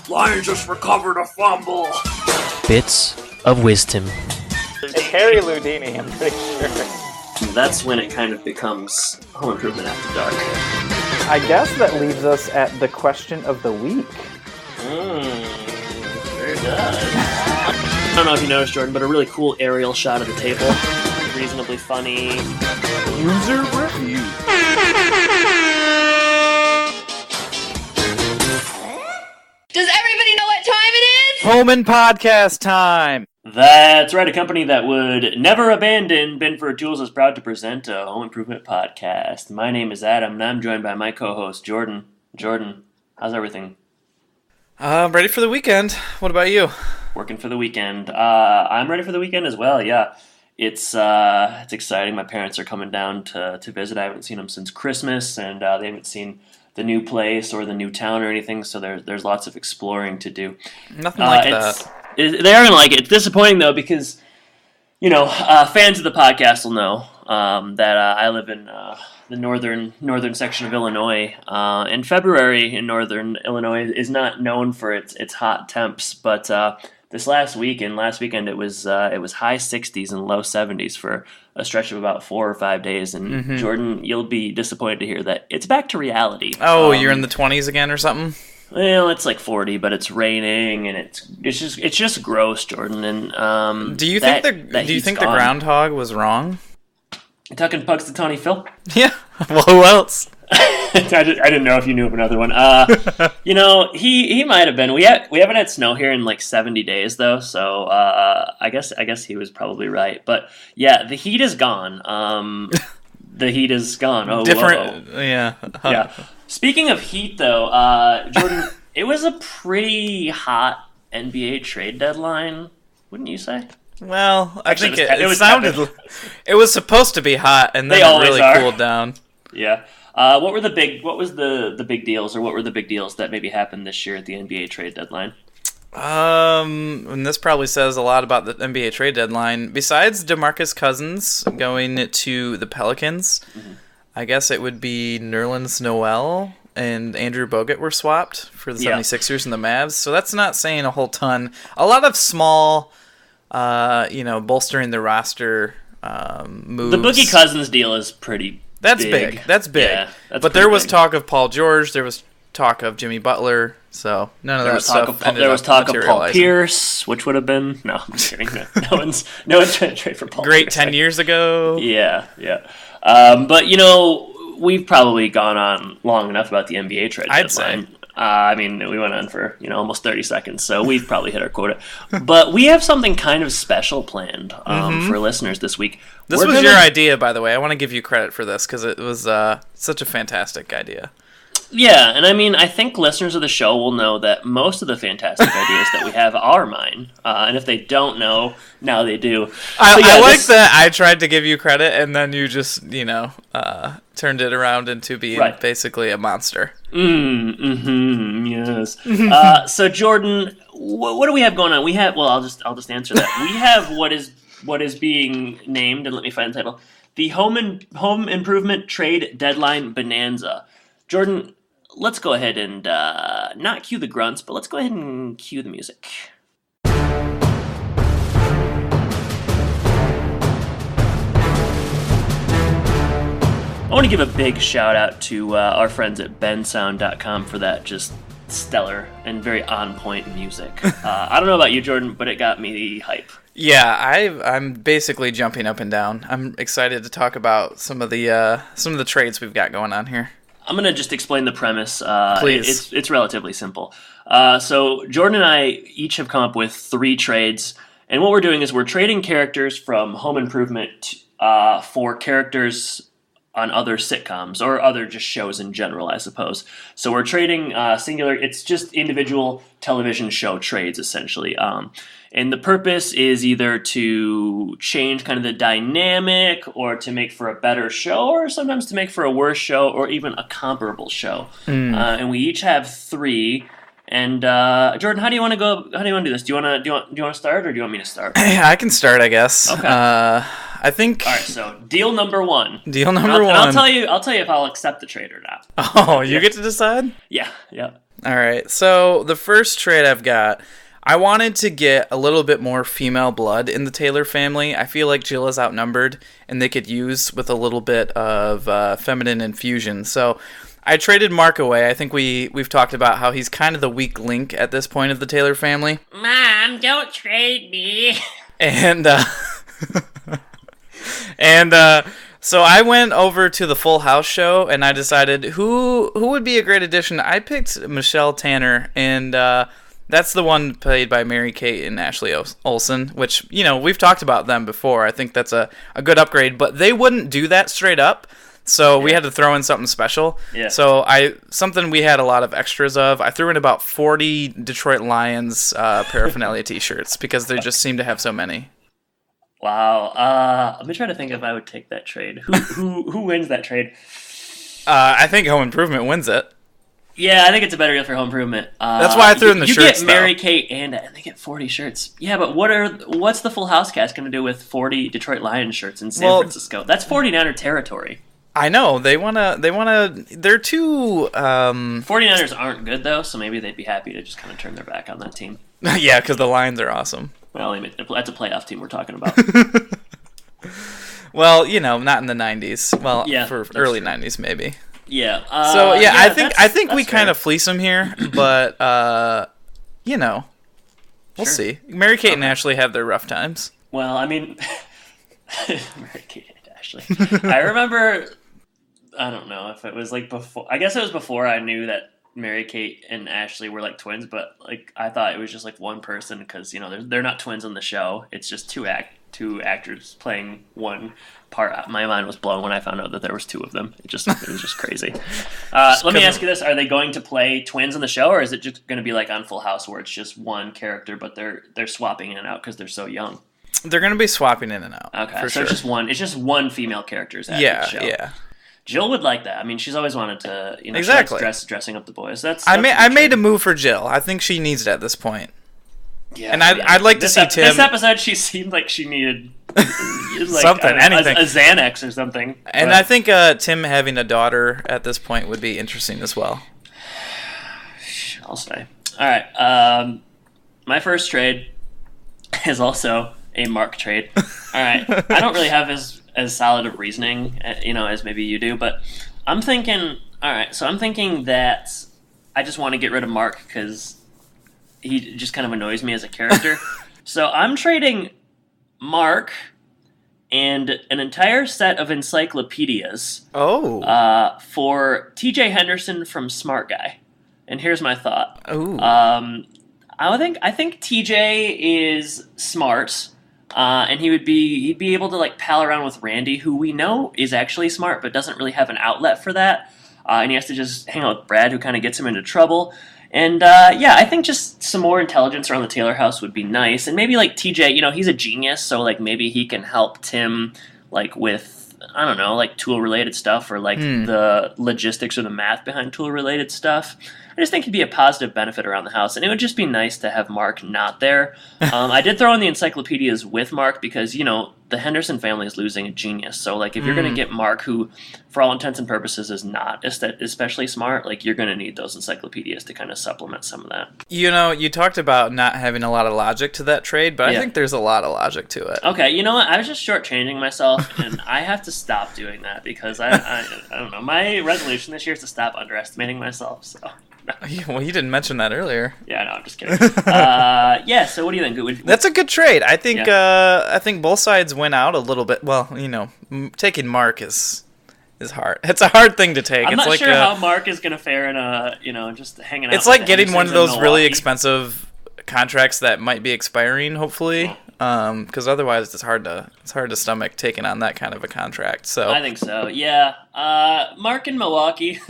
Lions just recovered a fumble. Bits of wisdom. It's Harry Houdini, I'm pretty sure. That's when it kind of becomes Home Improvement After Dark. I guess that leaves us at the question of the week. Very good. I don't know if you noticed, Jordan, but a really cool aerial shot of the table. Reasonably funny. User review. Does everybody know what time it is? Home Impodcast time. That's right, a company that would never abandon Binford Tools is proud to present a Home Improvement Podcast. My name is Adam, and I'm joined by my co-host, Jordan. Jordan, how's everything? Ready for the weekend. What about you? Working for the weekend. I'm ready for the weekend as well, yeah. It's exciting. My parents are coming down to visit. I haven't seen them since Christmas, and they haven't seen the new place or the new town or anything, so there's lots of exploring to do. Nothing like that. They are going to like it. It's disappointing, though, because, fans of the podcast will know that I live in the northern section of Illinois. And February in northern Illinois is not known for its hot temps, but this last weekend it was high 60s and low 70s for a stretch of about 4 or 5 days. And Jordan, you'll be disappointed to hear that it's back to reality. Oh, you're in the 20s again or something? Well, it's like 40, but it's raining and it's just gross, Jordan. And do you think the groundhog was wrong? You talking Punxsutawney Phil? Yeah. Well, who else? I didn't know if you knew of another one. He might have been. We haven't had snow here in like 70 days though, so I guess he was probably right. But yeah, the heat is gone. The heat is gone. Oh, different. Whoa. Yeah. Yeah. Speaking of heat though, Jordan, it was a pretty hot NBA trade deadline, wouldn't you say? Well, Actually, I think it was supposed to be hot, and then it really cooled down. Yeah. What was the big deals, or what were the big deals that maybe happened this year at the NBA trade deadline? And this probably says a lot about the NBA trade deadline. Besides DeMarcus Cousins going to the Pelicans, I guess it would be Nerlens Noel and Andrew Bogut were swapped for the 76ers and the Mavs. So that's not saying a whole ton. A lot of small, bolstering the roster moves. The Boogie Cousins deal is pretty big. That's big. Yeah, but there was talk of Paul George. There was talk of Jimmy Butler. So none of that stuff. There was talk of Paul Pierce, which would have been no. I'm just kidding. No one's trying to trade for Paul. Great Pierce. 10 years ago. Yeah. But we've probably gone on long enough about the NBA trade deadline. We went on for almost 30 seconds, so we've probably hit our quota. But we have something kind of special planned for listeners this week. This was your idea, by the way. I want to give you credit for this because it was such a fantastic idea. Yeah, and I think listeners of the show will know that most of the fantastic ideas that we have are mine. And if they don't know, now they do. I like that I tried to give you credit, and then you just, turned it around into being basically a monster. Yes. So Jordan, what do we have going on? We have, I'll just answer that. We have what is being named, and let me find the title, the Home Improvement Trade Deadline Bonanza. Jordan, let's go ahead and not cue the grunts, but let's go ahead and cue the music. I want to give a big shout out to our friends at bensound.com for that just stellar and very on point music. I don't know about you, Jordan, but it got me hype. Yeah, I'm basically jumping up and down. I'm excited to talk about some of the trades we've got going on here. I'm going to just explain the premise. Please. It's relatively simple. So Jordan and I each have come up with 3 trades, and what we're doing is we're trading characters from Home Improvement for characters on other sitcoms or other just shows in general, I suppose. So we're trading singular. It's just individual television show trades, essentially. And the purpose is either to change kind of the dynamic or to make for a better show or sometimes to make for a worse show or even a comparable show. And we each have 3. And Jordan, how do you want to go? How do you want to do this? Do you want to start or do you want me to start? I can start, I guess. Okay. I think. All right. So deal number 1. Deal number 1. I'll tell you if I'll accept the trade or not. Oh, you get to decide? Yeah. All right. So the first trade I've got, I wanted to get a little bit more female blood in the Taylor family. I feel like Jill is outnumbered, and they could use with a little bit of feminine infusion. So I traded Mark away. I think we've talked about how he's kind of the weak link at this point of the Taylor family. Mom, don't trade me. And so I went over to the Full House show, and I decided who would be a great addition. I picked Michelle Tanner, and that's the one played by Mary-Kate and Ashley Olsen, which, we've talked about them before. I think that's a good upgrade, but they wouldn't do that straight up, so we had to throw in something special. Yeah. So something we had a lot of extras of. I threw in about 40 Detroit Lions paraphernalia t-shirts because they just seem to have so many. Wow. Let me try to think if I would take that trade. Who wins that trade? I think Home Improvement wins it. Yeah, I think it's a better deal for Home Improvement. That's why I threw in the shirts. You get Mary-Kate and they get 40 shirts. Yeah, but what's the Full House cast going to do with 40 Detroit Lions shirts in San Francisco? That's 49er territory. I know. They're too... 49ers aren't good, though, so maybe they'd be happy to just kind of turn their back on that team. Yeah, because the Lions are awesome. Well, that's a playoff team we're talking about. Well, not in the 90s. Well, yeah, for early 90s, maybe. Yeah. I think we kind of fleece them here, but we'll see. Mary-Kate and Ashley have their rough times. Well, I mean, Mary-Kate and Ashley. I remember. I don't know if it was like before. I guess it was before I knew that Mary-Kate and Ashley were like twins, but like I thought it was just like one person because they're not twins on the show. It's just two actors playing one part. My mind was blown when I found out that there was two of them. It was just crazy. Let me ask you this: are they going to play twins in the show, or is it just going to be like on Full House where it's just one character, but they're swapping in and out because they're so young? They're going to be swapping in and out. Okay, so sure. It's just one female character's at each show. Yeah. Jill would like that. I mean, she's always wanted to, exactly dressing up the boys. I made a move for Jill. I think she needs it at this point. Yeah, and I'd like to see Tim. This episode, she seemed like she needed something, anything, a Xanax or something. And I think Tim having a daughter at this point would be interesting as well. I'll say. All right, my first trade is also a Mark trade. All right, I don't really have as solid of reasoning, as maybe you do, but I'm thinking. All right, so I'm thinking that I just want to get rid of Mark because he just kind of annoys me as a character. So I'm trading Mark and an entire set of encyclopedias. For T.J. Henderson from Smart Guy, and here's my thought. Ooh. I think T.J. is smart. And he'd be able to like pal around with Randy, who we know is actually smart, but doesn't really have an outlet for that. And he has to just hang out with Brad, who kind of gets him into trouble. And I think just some more intelligence around the Taylor house would be nice. And maybe like TJ, he's a genius, so like maybe he can help Tim like with, I don't know, like tool related stuff or like the logistics or the math behind tool related stuff. I just think it'd be a positive benefit around the house, and it would just be nice to have Mark not there. I did throw in the encyclopedias with Mark because, the Henderson family is losing a genius. So, like, if you're going to get Mark, who, for all intents and purposes, is not especially smart, like, you're going to need those encyclopedias to kind of supplement some of that. You talked about not having a lot of logic to that trade, but I think there's a lot of logic to it. Okay, you know what? I was just shortchanging myself, and I have to stop doing that because I don't know. My resolution this year is to stop underestimating myself, so... Well, you didn't mention that earlier. Yeah, no, I'm just kidding. So what do you think? That's a good trade. I think I think both sides win out a little bit. Well, taking Mark is hard. It's a hard thing to take. I'm it's not sure how Mark is going to fare in just hanging out. It's like getting one of those really expensive contracts that might be expiring, hopefully. Because otherwise it's hard to stomach taking on that kind of a contract. So I think so. Yeah. Mark in Milwaukee.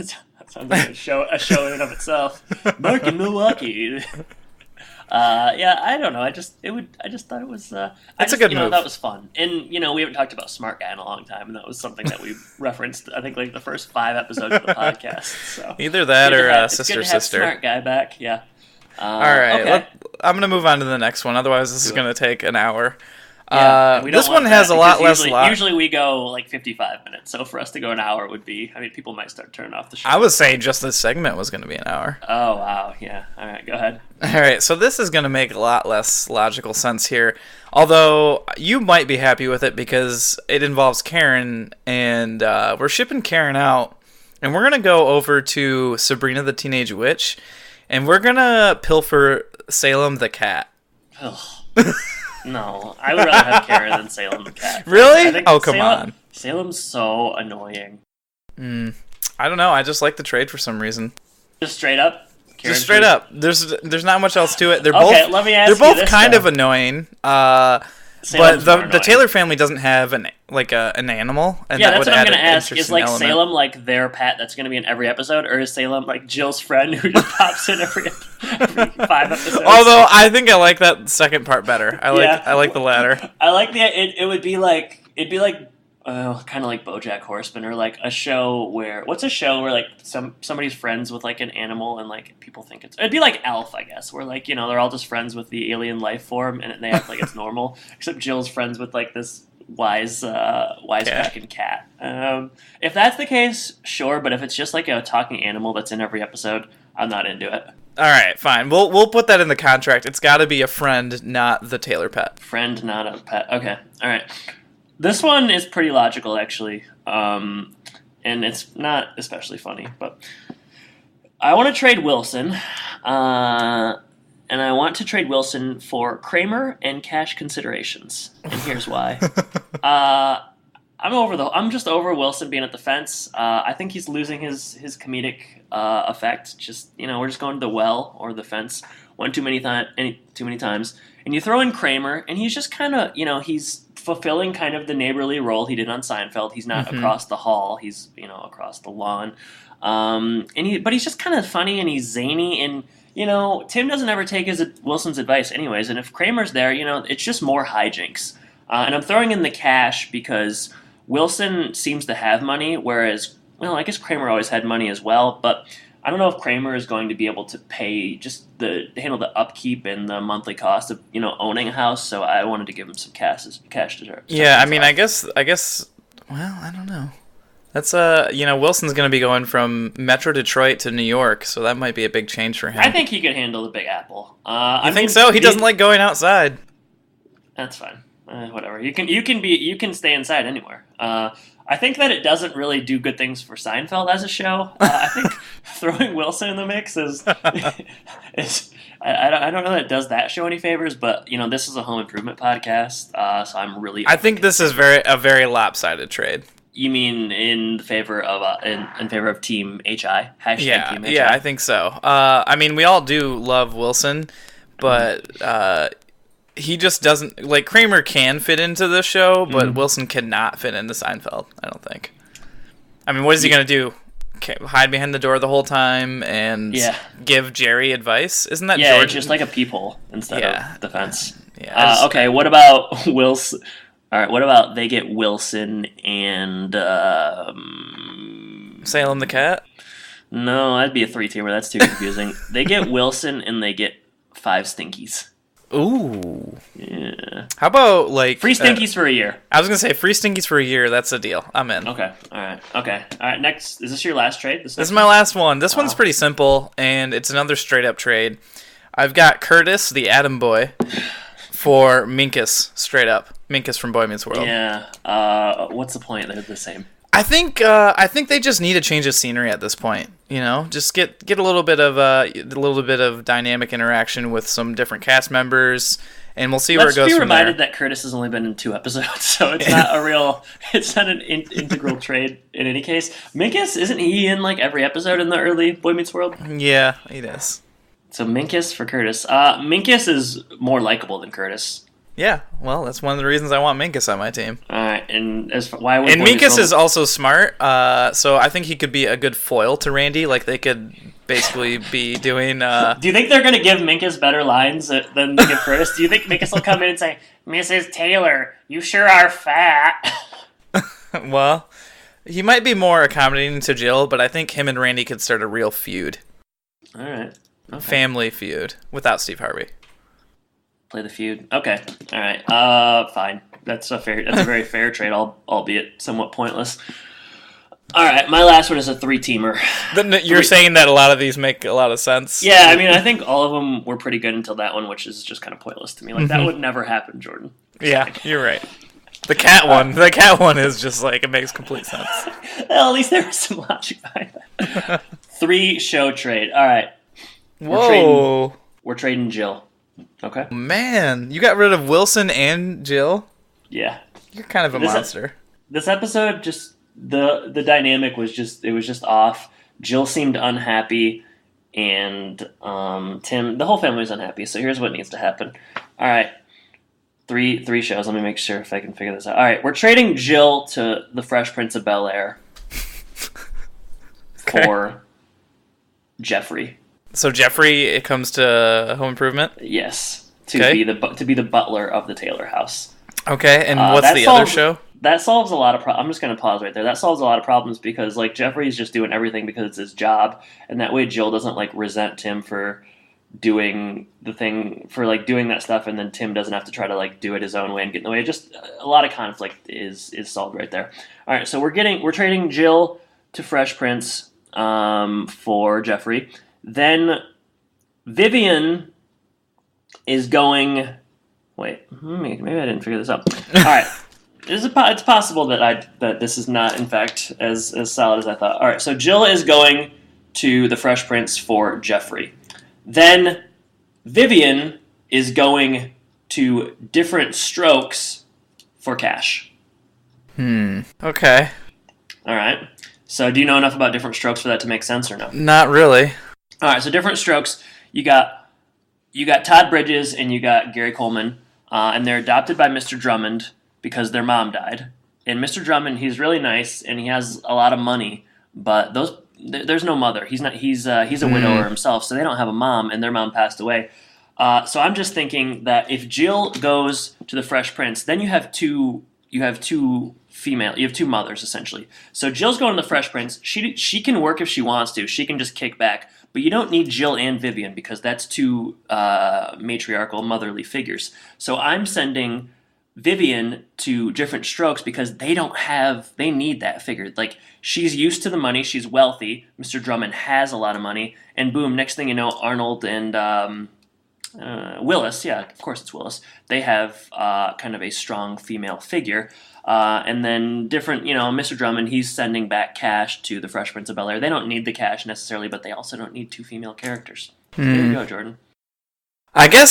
Sounds like a show in and of itself. Mark in Milwaukee. I don't know. I just thought it was. That's a good move. That was fun, and we haven't talked about Smart Guy in a long time, and that was something that we referenced. I think like the first 5 episodes of the podcast. So either that or Sister. Smart Guy back. Yeah. All right. Okay. I'm gonna move on to the next one. Otherwise, this is gonna take an hour. Yeah, we don't This want one has that a lot because less. Usually we go like 55 minutes, so for us to go an hour would be. I mean, people might start turning off the show. I was saying just this segment was going to be an hour. Oh wow, yeah. All right, go ahead. All right, so this is going to make a lot less logical sense here. Although you might be happy with it because it involves Karn, and we're shipping Karn out, and we're going to go over to Sabrina the Teenage Witch, and we're going to pilfer Salem the cat. Ugh. No, I would rather have Karen than Salem the cat. Really? I think Oh, come on. Salem's so annoying. I don't know. I just like the trade for some reason. Just straight up. Just straight up. There's not much else to it. They're Okay, both let me ask they're both you this, kind though. of annoying. Salem's But more the annoying. Taylor family doesn't have an animal, and Yeah, that that's would what I'm add gonna an ask. Is interesting like element. Salem like their pet that's gonna be in every episode, or is Salem like Jill's friend who just pops in every 5 episodes? Although I think I like that second part better. I like the latter. I like it would be like kind of like BoJack Horseman, or like a show where like somebody's friends with like an animal and like people think it'd be like Elf, I guess, where like they're all just friends with the alien life form and they act like it's normal, except Jill's friends with like this wisecracking cat. If that's the case, sure, but if it's just like a talking animal that's in every episode, I'm not into it. All right, fine. We'll put that in the contract. It's got to be a friend, not the Taylor pet. Friend, not a pet. Okay, all right. This one is pretty logical, actually, and it's not especially funny, but I want to trade Wilson, and I want to trade Wilson for Kramer and cash considerations, and here's why. I'm just over Wilson being at the fence. I think he's losing his comedic effect. Just we're just going to the well or the fence too many times, and you throw in Kramer, and he's just kind of he's fulfilling kind of the neighborly role he did on Seinfeld. He's not across the hall; he's across the lawn, but he's just kind of funny and he's zany and. Tim doesn't ever take Wilson's advice anyways, and if Kramer's there, it's just more hijinks. And I'm throwing in the cash because Wilson seems to have money, whereas, I guess Kramer always had money as well, but I don't know if Kramer is going to be able to pay handle the upkeep and the monthly cost of, owning a house, so I wanted to give him some cash to Yeah, I mean, I guess, well, I don't know. That's Wilson's going to be going from Metro Detroit to New York, so that might be a big change for him. I think he could handle the Big Apple. I think so? He doesn't like going outside. That's fine. Whatever. You can stay inside anywhere. I think that it doesn't really do good things for Seinfeld as a show. I think throwing Wilson in the mix is I don't know that it does that show any favors, but this is a home improvement podcast, so I'm really. I think this is a very lopsided trade. You mean in favor of Team HI? Hashtag Team HI? Yeah, I think so. I mean, we all do love Wilson, but he just doesn't like Kramer can fit into the show, but Wilson cannot fit into Seinfeld. I don't think. I mean, what is he gonna do? Hide behind the door the whole time and give Jerry advice? Isn't that George? It's just like a peephole instead of the fence. Okay, what about Wilson? All right, what about they get Wilson and Salem the cat? No, that'd be a 3-teamer. That's too confusing. They get Wilson and they get 5 Stinkies. Ooh. Yeah. How about like free Stinkies for a year? I was gonna say free Stinkies for a year. That's a deal. I'm in. Okay. All right. Next, is this your last trade? This is my last one. This one's pretty simple, and it's another straight up trade. I've got Curtis, the Atom Boy, for Minkus, straight up. Minkus from Boy Meets World. Yeah. What's the point? They're the same. I think they just need a change of scenery at this point. Just get a little bit of dynamic interaction with some different cast members, and we'll see where it goes from there. Let's be reminded that Curtis has only been in 2 episodes, so it's not an integral trade in any case. Minkus, isn't he in like every episode in the early Boy Meets World? Yeah, he does. So Minkus for Curtis. Minkus is more likable than Curtis. Yeah, well, that's one of the reasons I want Minkus on my team. All right, and why would Minkus is also smart, so I think he could be a good foil to Randy. Like they could basically be doing. Do you think they're going to give Minkus better lines than they give Curtis? Do you think Minkus will come in and say, "Mrs. Taylor, you sure are fat"? Well, he might be more accommodating to Jill, but I think him and Randy could start a real feud. All right, family feud without Steve Harvey. Play the feud. Okay. All right. Fine. That's a very fair trade, albeit somewhat pointless. All right. My last one is a 3-teamer. You're saying that a lot of these make a lot of sense? Yeah, I mean, I think all of them were pretty good until that one, which is just kind of pointless to me. Like, that would never happen, Jordan. Yeah, you're right. The cat one is just like, it makes complete sense. Well, at least there was some logic behind that. 3-show trade. All right. Whoa. We're trading Jill. Okay? Man, you got rid of Wilson and Jill? Yeah. You're kind of a monster. This episode, just the dynamic was just off. Jill seemed unhappy, and Tim, the whole family was unhappy. So here's what needs to happen. All right. Three shows. Let me make sure if I can figure this out. All right, we're trading Jill to the Fresh Prince of Bel-Air for Jeffrey. So Jeffrey, it comes to Home Improvement? Yes, to be the butler of the Taylor house. Okay, and what's the other show? That solves a lot of problems. I'm just going to pause right there. That solves a lot of problems because like Jeffrey's just doing everything because it's his job, and that way Jill doesn't like resent Tim for doing the thing, for like doing that stuff, and then Tim doesn't have to try to like do it his own way and get in the way. Just a lot of conflict is solved right there. All right, so we're trading Jill to Fresh Prince for Jeffrey. Then Vivian is going. Wait, maybe I didn't figure this out. All right, it's possible that this is not in fact as solid as I thought. All right, so Jill is going to the Fresh Prince for Jeffrey. Then Vivian is going to Different Strokes for Cash. Okay. All right. So do you know enough about Different Strokes for that to make sense or no? Not really. All right. So Different Strokes, you got Todd Bridges and you got Gary Coleman, and they're adopted by Mr. Drummond because their mom died. And Mr. Drummond, he's really nice and he has a lot of money, but there's no mother. He's a widower himself, so they don't have a mom, and their mom passed away. So I'm just thinking that if Jill goes to the Fresh Prince, then you have two mothers essentially. So Jill's going to the Fresh Prince. She can work if she wants to. She can just kick back, but you don't need Jill and Vivian because that's two matriarchal motherly figures. So I'm sending Vivian to Different Strokes because they need that figure. Like, she's used to the money, she's wealthy, Mr. Drummond has a lot of money, and boom, next thing you know, Arnold and Willis, yeah, of course it's Willis, they have kind of a strong female figure. And then Mr. Drummond, he's sending back cash to the Fresh Prince of Bel-Air. They don't need the cash necessarily, but they also don't need two female characters. There you go, Jordan. I guess,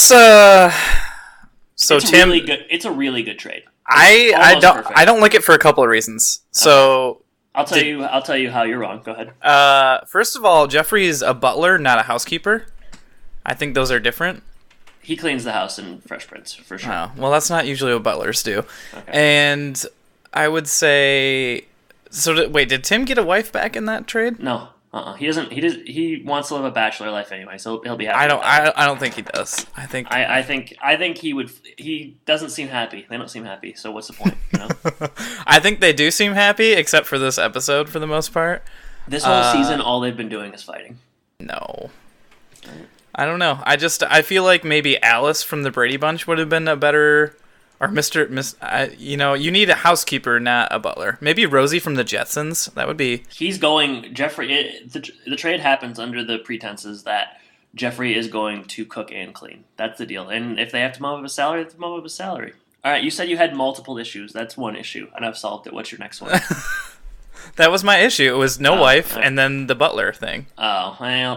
so it's Tim, it's a really good trade. I don't like it for a couple of reasons. So I'll tell you how you're wrong. Go ahead. First of all, Jeffrey is a butler, not a housekeeper. I think those are different. He cleans the house in Fresh Prince for sure. Oh, well, that's not usually what butlers do. Okay. And I would say, wait, did Tim get a wife back in that trade? No. He doesn't. He wants to live a bachelor life anyway, so he'll be happy. I don't think he does. I think he would. He doesn't seem happy. They don't seem happy. So what's the point? You know? I think they do seem happy, except for this episode for the most part. This whole season, all they've been doing is fighting. No, I don't know. I feel like maybe Alice from the Brady Bunch would have been a better. Or you need a housekeeper, not a butler. Maybe Rosie from the Jetsons. That would be. He's going Jeffrey. The trade happens under the pretenses that Jeffrey is going to cook and clean. That's the deal. And if they have to move up a salary, they have to move up a salary. All right. You said you had multiple issues. That's one issue, and I've solved it. What's your next one? That was my issue. It was no wife, and then the butler thing. Oh, well,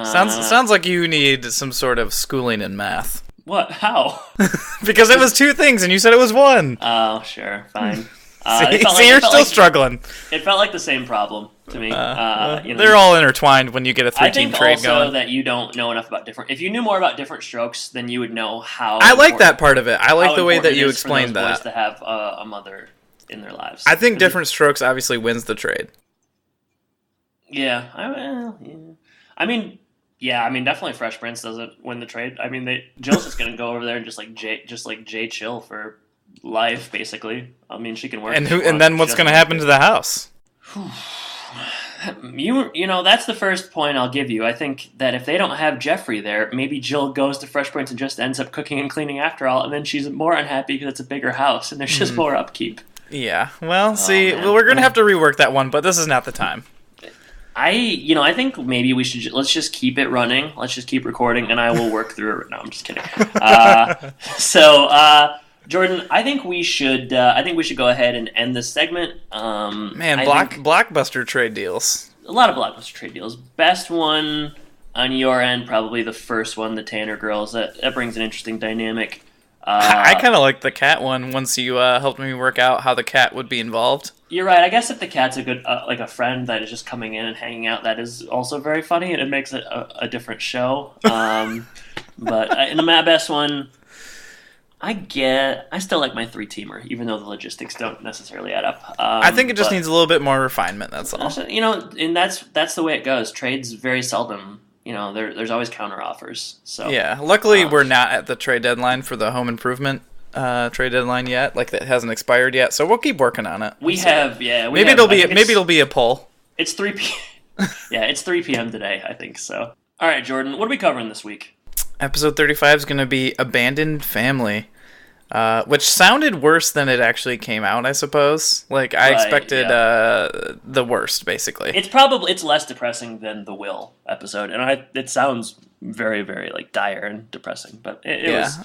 sounds like you need some sort of schooling in math. What? How? Because it was two things, and you said it was one. Oh, sure, fine. You're still struggling. It felt like the same problem to me. They're all intertwined when you get a 3-team trade going. I think also that you don't know enough about different. If you knew more about Different Strokes, then you would know how. I like that part of it. I like the way that you explained that. Boys to have a mother in their lives. I think Different Strokes obviously wins the trade. Yeah, I mean, definitely Fresh Prince doesn't win the trade. I mean, Jill's just gonna go over there and just like Jay chill for life, basically. I mean, she can work. And then what's gonna happen to the house? You know, that's the first point I'll give you. I think that if they don't have Jeffrey there, maybe Jill goes to Fresh Prince and just ends up cooking and cleaning after all, and then she's more unhappy because it's a bigger house and there's just more upkeep. Yeah. Well, we're going to have to rework that one, but this is not the time. I think maybe let's just keep it running. Let's just keep recording, and I will work through it. No, I'm just kidding. Jordan, I think we should go ahead and end this segment. Blockbuster trade deals. A lot of blockbuster trade deals. Best one on your end, probably the first one, the Tanner girls. That brings an interesting dynamic. I kind of like the cat one. Once you helped me work out how the cat would be involved. You're right. I guess if the cat's a good, like a friend that is just coming in and hanging out, that is also very funny, and it makes it a different show. But in the Matt Best one, I still like my 3-teamer, even though the logistics don't necessarily add up. I think it just needs a little bit more refinement. That's all. And that's the way it goes. Trades very seldom. There's always counter offers. So yeah, luckily we're not at the trade deadline for the home improvement trade deadline yet. Like, that hasn't expired yet, so we'll keep working on it. Maybe it'll be a poll. It's 3 p.m. Yeah, it's 3 p.m. today, I think so. All right, Jordan, what are we covering this week? Episode 35 is going to be Abandoned Family, which sounded worse than it actually came out, I suppose. Like, I expected the worst, basically. It's less depressing than the Will episode, and it sounds very, very, like, dire and depressing, but it was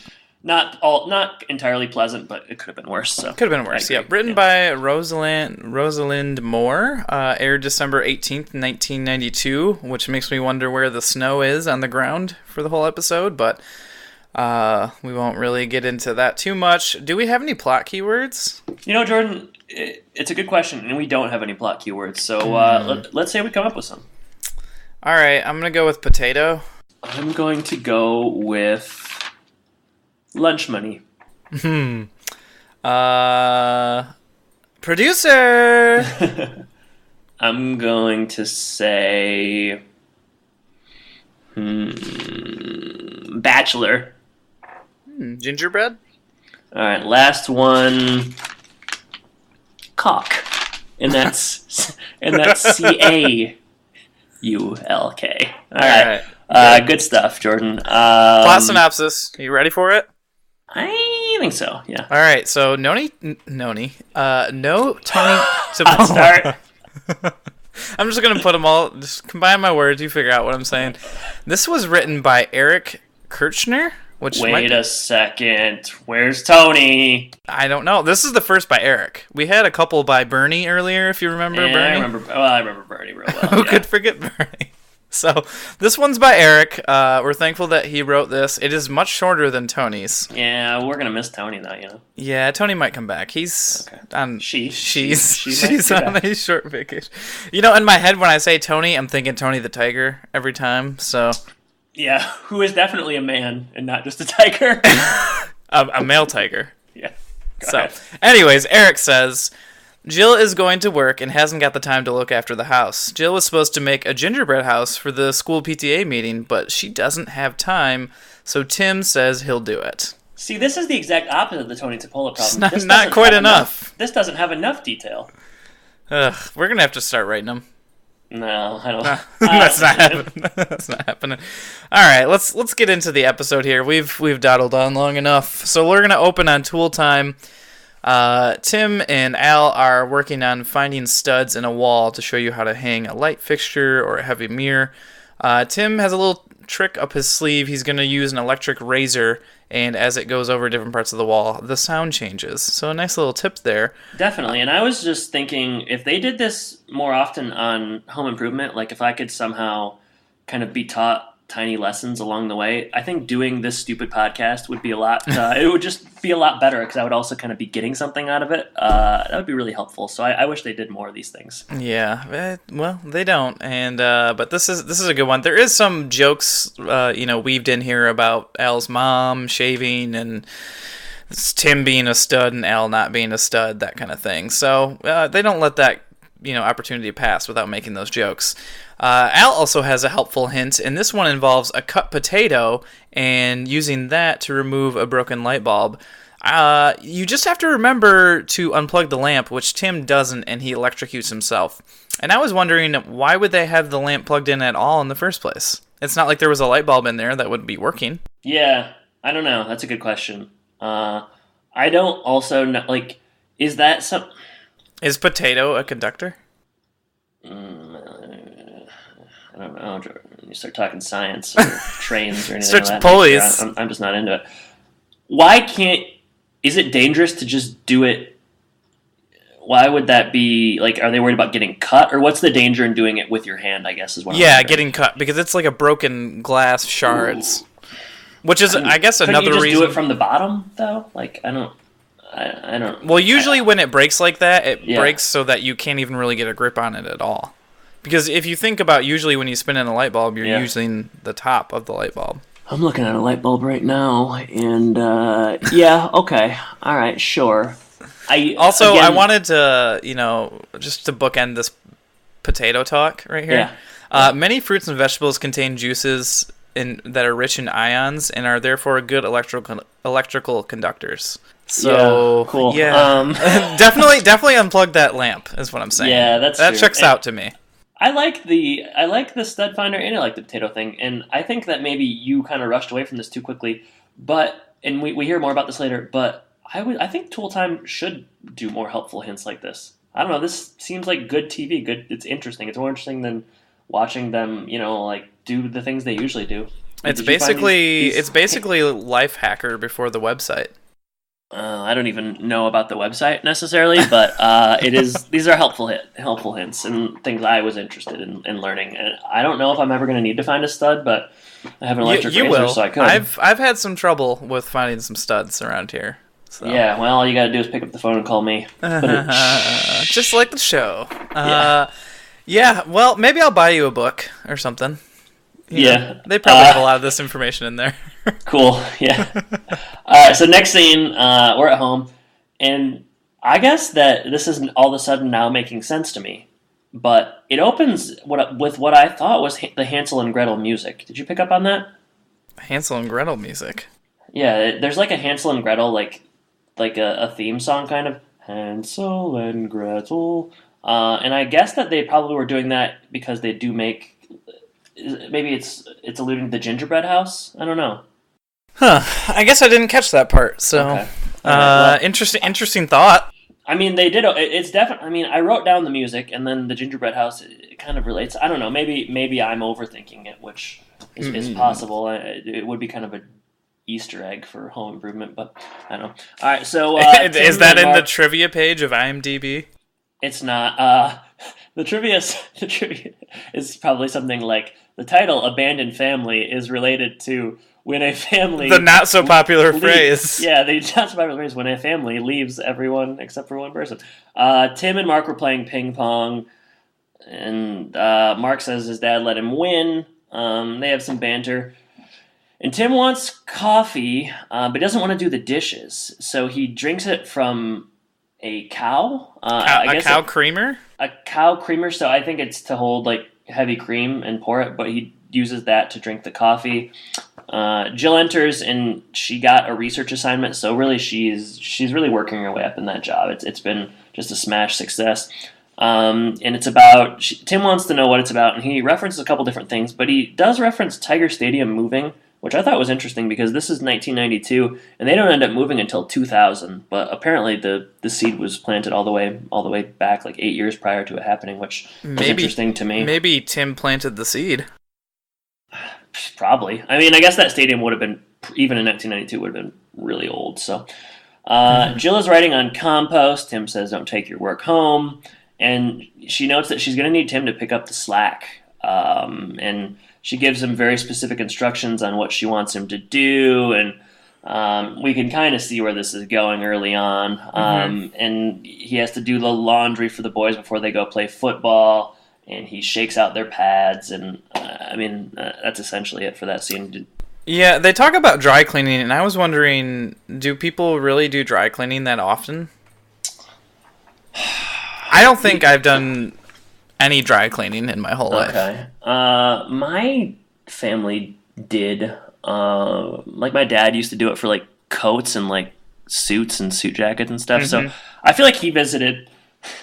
not entirely pleasant, but it could have been worse. So could have been worse. Yeah, written by Rosalind Moore, aired December 18th, 1992, which makes me wonder where the snow is on the ground for the whole episode, but we won't really get into that too much. Do we have any plot keywords? Jordan, it's a good question, and we don't have any plot keywords, so let's say we come up with some. All right, I'm going to go with potato. I'm going to go with lunch money. Producer! I'm going to say bachelor. Gingerbread? All right, last one. Cock. And that's CAULK. All right. Good stuff, Jordan. Plot synopsis. Are you ready for it? I think so, yeah. All right, so no Tony Hot start. I'm just going to put them all, just combine my words, you figure out what I'm saying. This was written by Eric Kirchner, Wait a second. Where's Tony? I don't know. This is the first by Eric. We had a couple by Bernie earlier, if you remember Bernie. I remember Bernie real well. Who could forget Bernie? So, this one's by Eric. We're thankful that he wrote this. It is much shorter than Tony's. Yeah, we're going to miss Tony, though, Yeah, Tony might come back. He's on... She's on a short vacation. In my head, when I say Tony, I'm thinking Tony the Tiger every time, so... Yeah, who is definitely a man and not just a tiger. a male tiger. Yeah. Anyways, Eric says... Jill is going to work and hasn't got the time to look after the house. Jill was supposed to make a gingerbread house for the school PTA meeting, but she doesn't have time, so Tim says he'll do it. See, this is the exact opposite of the Tony Topola problem. It's not quite enough. This doesn't have enough detail. We're going to have to start writing them. No, I don't. That's not happening. That's not happening. All right, let's get into the episode here. We've dawdled on long enough. So we're going to open on tool time. Tim and Al are working on finding studs in a wall to show you how to hang a light fixture or a heavy mirror. Tim has a little trick up his sleeve. He's going to use an electric razor, and as it goes over different parts of the wall, the sound changes. So a nice little tip there. Definitely, and I was just thinking, if they did this more often on Home Improvement, like if I could somehow kind of be taught tiny lessons along the way, I think doing this stupid podcast would be a lot, it would just be a lot better, because I would also kind of be getting something out of it. That would be really helpful, so I wish they did more of these things. Yeah, well, they don't, and but this is a good one. There is some jokes, weaved in here about Al's mom shaving, and it's Tim being a stud and Al not being a stud, that kind of thing. So they don't let that opportunity pass without making those jokes. Al also has a helpful hint, and this one involves a cut potato and using that to remove a broken light bulb. You just have to remember to unplug the lamp, which Tim doesn't, and he electrocutes himself. And I was wondering, why would they have the lamp plugged in at all in the first place? It's not like there was a light bulb in there that would be working. Yeah, I don't know. That's a good question. I don't also know, like, is that some... Is potato a conductor? I don't know, Jordan. You start talking science or trains or anything Starts like that. pulleys. I'm just not into it. Why can't... Is it dangerous to just do it? Why would that be... Like, are they worried about getting cut? Or what's the danger in doing it with your hand, I guess, is what I'm wondering. Getting cut, because it's like a broken glass shards. Ooh. Which is, I guess, another reason... Couldn't you just do it from the bottom, though? Like, I don't... Well, usually when it breaks like that, it breaks so that you can't even really get a grip on it at all. Because if you think about usually when you spin in a light bulb, you're using the top of the light bulb. I'm looking at a light bulb right now, and okay, all right, sure. I wanted to, just to bookend this potato talk right here. Yeah. Many fruits and vegetables contain juices that are rich in ions and are therefore good electrical conductors. So cool. Yeah, definitely unplug that lamp is what I'm saying. Yeah, that checks out to me. I like the stud finder and I like the potato thing, and I think that maybe you kind of rushed away from this too quickly. And we hear more about this later. But I think Tool Time should do more helpful hints like this. I don't know. This seems like good TV. Good. It's interesting. It's more interesting than watching them, do the things they usually do. It's basically Life Hacker before the website. I don't even know about the website necessarily, but it is. These are helpful hints and things I was interested in learning. And I don't know if I'm ever going to need to find a stud, but I have an electric razor, so I could. I've had some trouble with finding some studs around here. So. Yeah, well, all you got to do is pick up the phone and call me. Just like the show. Yeah. Well, maybe I'll buy you a book or something. You know, they probably have a lot of this information in there. Cool, yeah. All right, so next scene, we're at home, and I guess that this is all of a sudden now making sense to me, but it opens with what I thought was the Hansel and Gretel music. Did you pick up on that? Hansel and Gretel music? Yeah, there's like a Hansel and Gretel, like a theme song kind of. Hansel and Gretel. And I guess that they probably were doing that because they do make... Maybe it's alluding to the gingerbread house? I don't know. Huh. I guess I didn't catch that part, so... Okay. Well, interesting thought. I mean, they did... It's definitely... I mean, I wrote down the music, and then the gingerbread house, it kind of relates. I don't know. Maybe I'm overthinking it, which is possible. It would be kind of a Easter egg for Home Improvement, but I don't know. All right, so... is that in the trivia page of IMDb? It's not. The trivia is probably something like... The title, Abandoned Family, is related to when a family... The not-so-popular phrase. Yeah, the not-so-popular phrase, when a family leaves everyone except for one person. Tim and Mark were playing ping pong, and Mark says his dad let him win. They have some banter. And Tim wants coffee, but doesn't want to do the dishes, so he drinks it from a cow. A cow creamer? A cow creamer, so I think it's to hold, heavy cream and pour it, but he uses that to drink the coffee. Jill enters and she got a research assignment, so really she's really working her way up in that job. It's been just a smash success. And it's about Tim wants to know what it's about, and he references a couple different things, but he does reference Tiger Stadium moving, which I thought was interesting because this is 1992 and they don't end up moving until 2000. But apparently the seed was planted all the way back 8 years prior to it happening, which was interesting to me. Maybe Tim planted the seed. Probably. I mean, I guess that stadium would have been, even in 1992, would have been really old. So Jill is writing on compost. Tim says, "Don't take your work home," and she notes that she's going to need Tim to pick up the slack. And she gives him very specific instructions on what she wants him to do, and we can kind of see where this is going early on. And he has to do the laundry for the boys before they go play football, and he shakes out their pads, and that's essentially it for that scene. Yeah, they talk about dry cleaning, and I was wondering, do people really do dry cleaning that often? I don't think I've done any dry cleaning in my whole life. Okay. My family did. My dad used to do it for coats and suits and suit jackets and stuff. So I feel like he visited.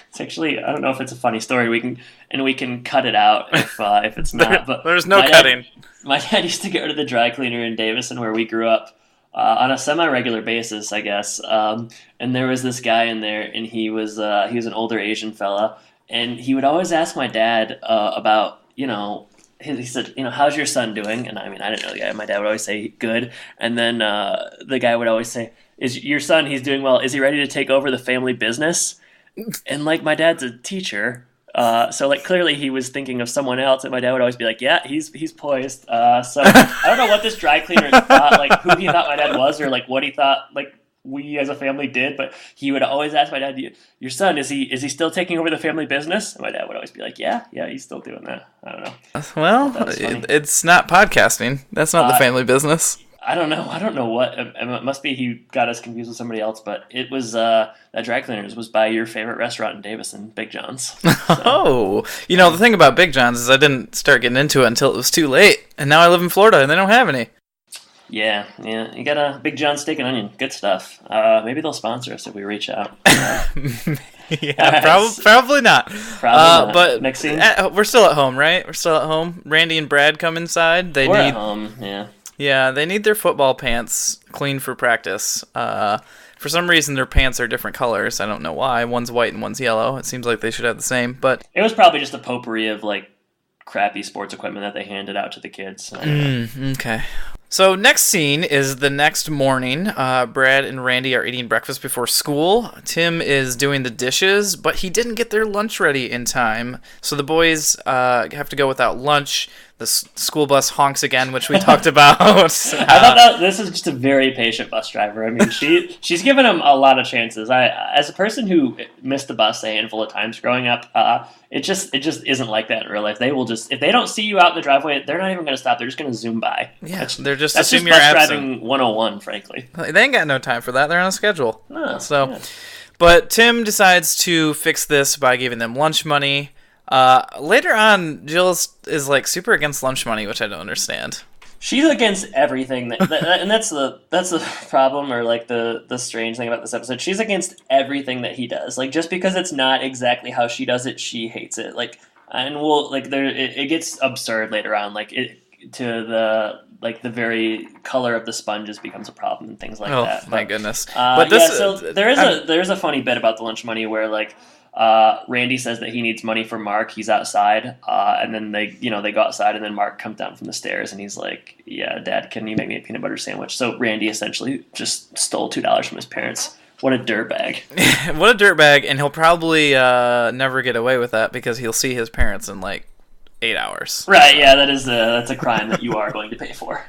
It's actually, I don't know if it's a funny story. We can cut it out if it's not. But there's no cutting. My dad used to go to the dry cleaner in Davison where we grew up on a semi-regular basis, I guess. And there was this guy in there, and he was an older Asian fella, and he would always ask my dad about, he said, how's your son doing? And I mean, I didn't know the guy. My dad would always say good, and then the guy would always say, "Is your son? He's doing well. Is he ready to take over the family business?" And like my dad's a teacher, so like clearly he was thinking of someone else, and my dad would always be like, "Yeah, he's poised." So I don't know what this dry cleaner thought, like who he thought my dad was, or like what he thought like we as a family did, but he would always ask my dad, "Your son, is he still taking over the family business?" And my dad would always be like, "Yeah, he's still doing that." I don't know. Well, it's not podcasting. That's not the family business. I don't know what. It must be he got us confused with somebody else, but it was that dry cleaners was by your favorite restaurant in Davison, Big John's. So. Oh, the thing about Big John's is I didn't start getting into it until it was too late, and now I live in Florida and they don't have any. Yeah, you got a Big John steak and onion, good stuff. Maybe they'll sponsor us if we reach out. Probably not. Probably not. But next scene, we're still at home, right? We're still at home. Randy and Brad come inside. We're at home. Yeah. Yeah, they need their football pants cleaned for practice. For some reason, their pants are different colors. I don't know why. One's white and one's yellow. It seems like they should have the same, but it was probably just a potpourri of like crappy sports equipment that they handed out to the kids. Okay. So next scene is the next morning. Brad and Randy are eating breakfast before school. Tim is doing the dishes, but he didn't get their lunch ready in time. So the boys have to go without lunch. The school bus honks again, which we talked about. I thought that this is just a very patient bus driver. I mean, she's given him a lot of chances. As a person who missed the bus a handful of times growing up, it just isn't like that in real life. They will just, if they don't see you out in the driveway, they're not even going to stop. They're just going to zoom by. Yeah, they're just that's assume just you're bus absent. driving 101, frankly. They ain't got no time for that. They're on a schedule. No, so, yeah. But Tim decides to fix this by giving them lunch money. Later on, Jill is like super against lunch money, which I don't understand. She's against everything, and that's the problem, or like the strange thing about this episode. She's against everything that he does. Like just because it's not exactly how she does it, she hates it. Like, and it gets absurd later on. Like the very color of the sponges becomes a problem and things like that. Oh my goodness! But so there is a funny bit about the lunch money where like. Randy says that he needs money for Mark. He's outside, and then they go outside, and then Mark comes down from the stairs, and he's like, "Yeah, Dad, can you make me a peanut butter sandwich?" So Randy essentially just stole $2 from his parents. What a dirtbag! What a dirtbag! And he'll probably never get away with that because he'll see his parents in like 8 hours. Right? Yeah, that's a crime that you are going to pay for.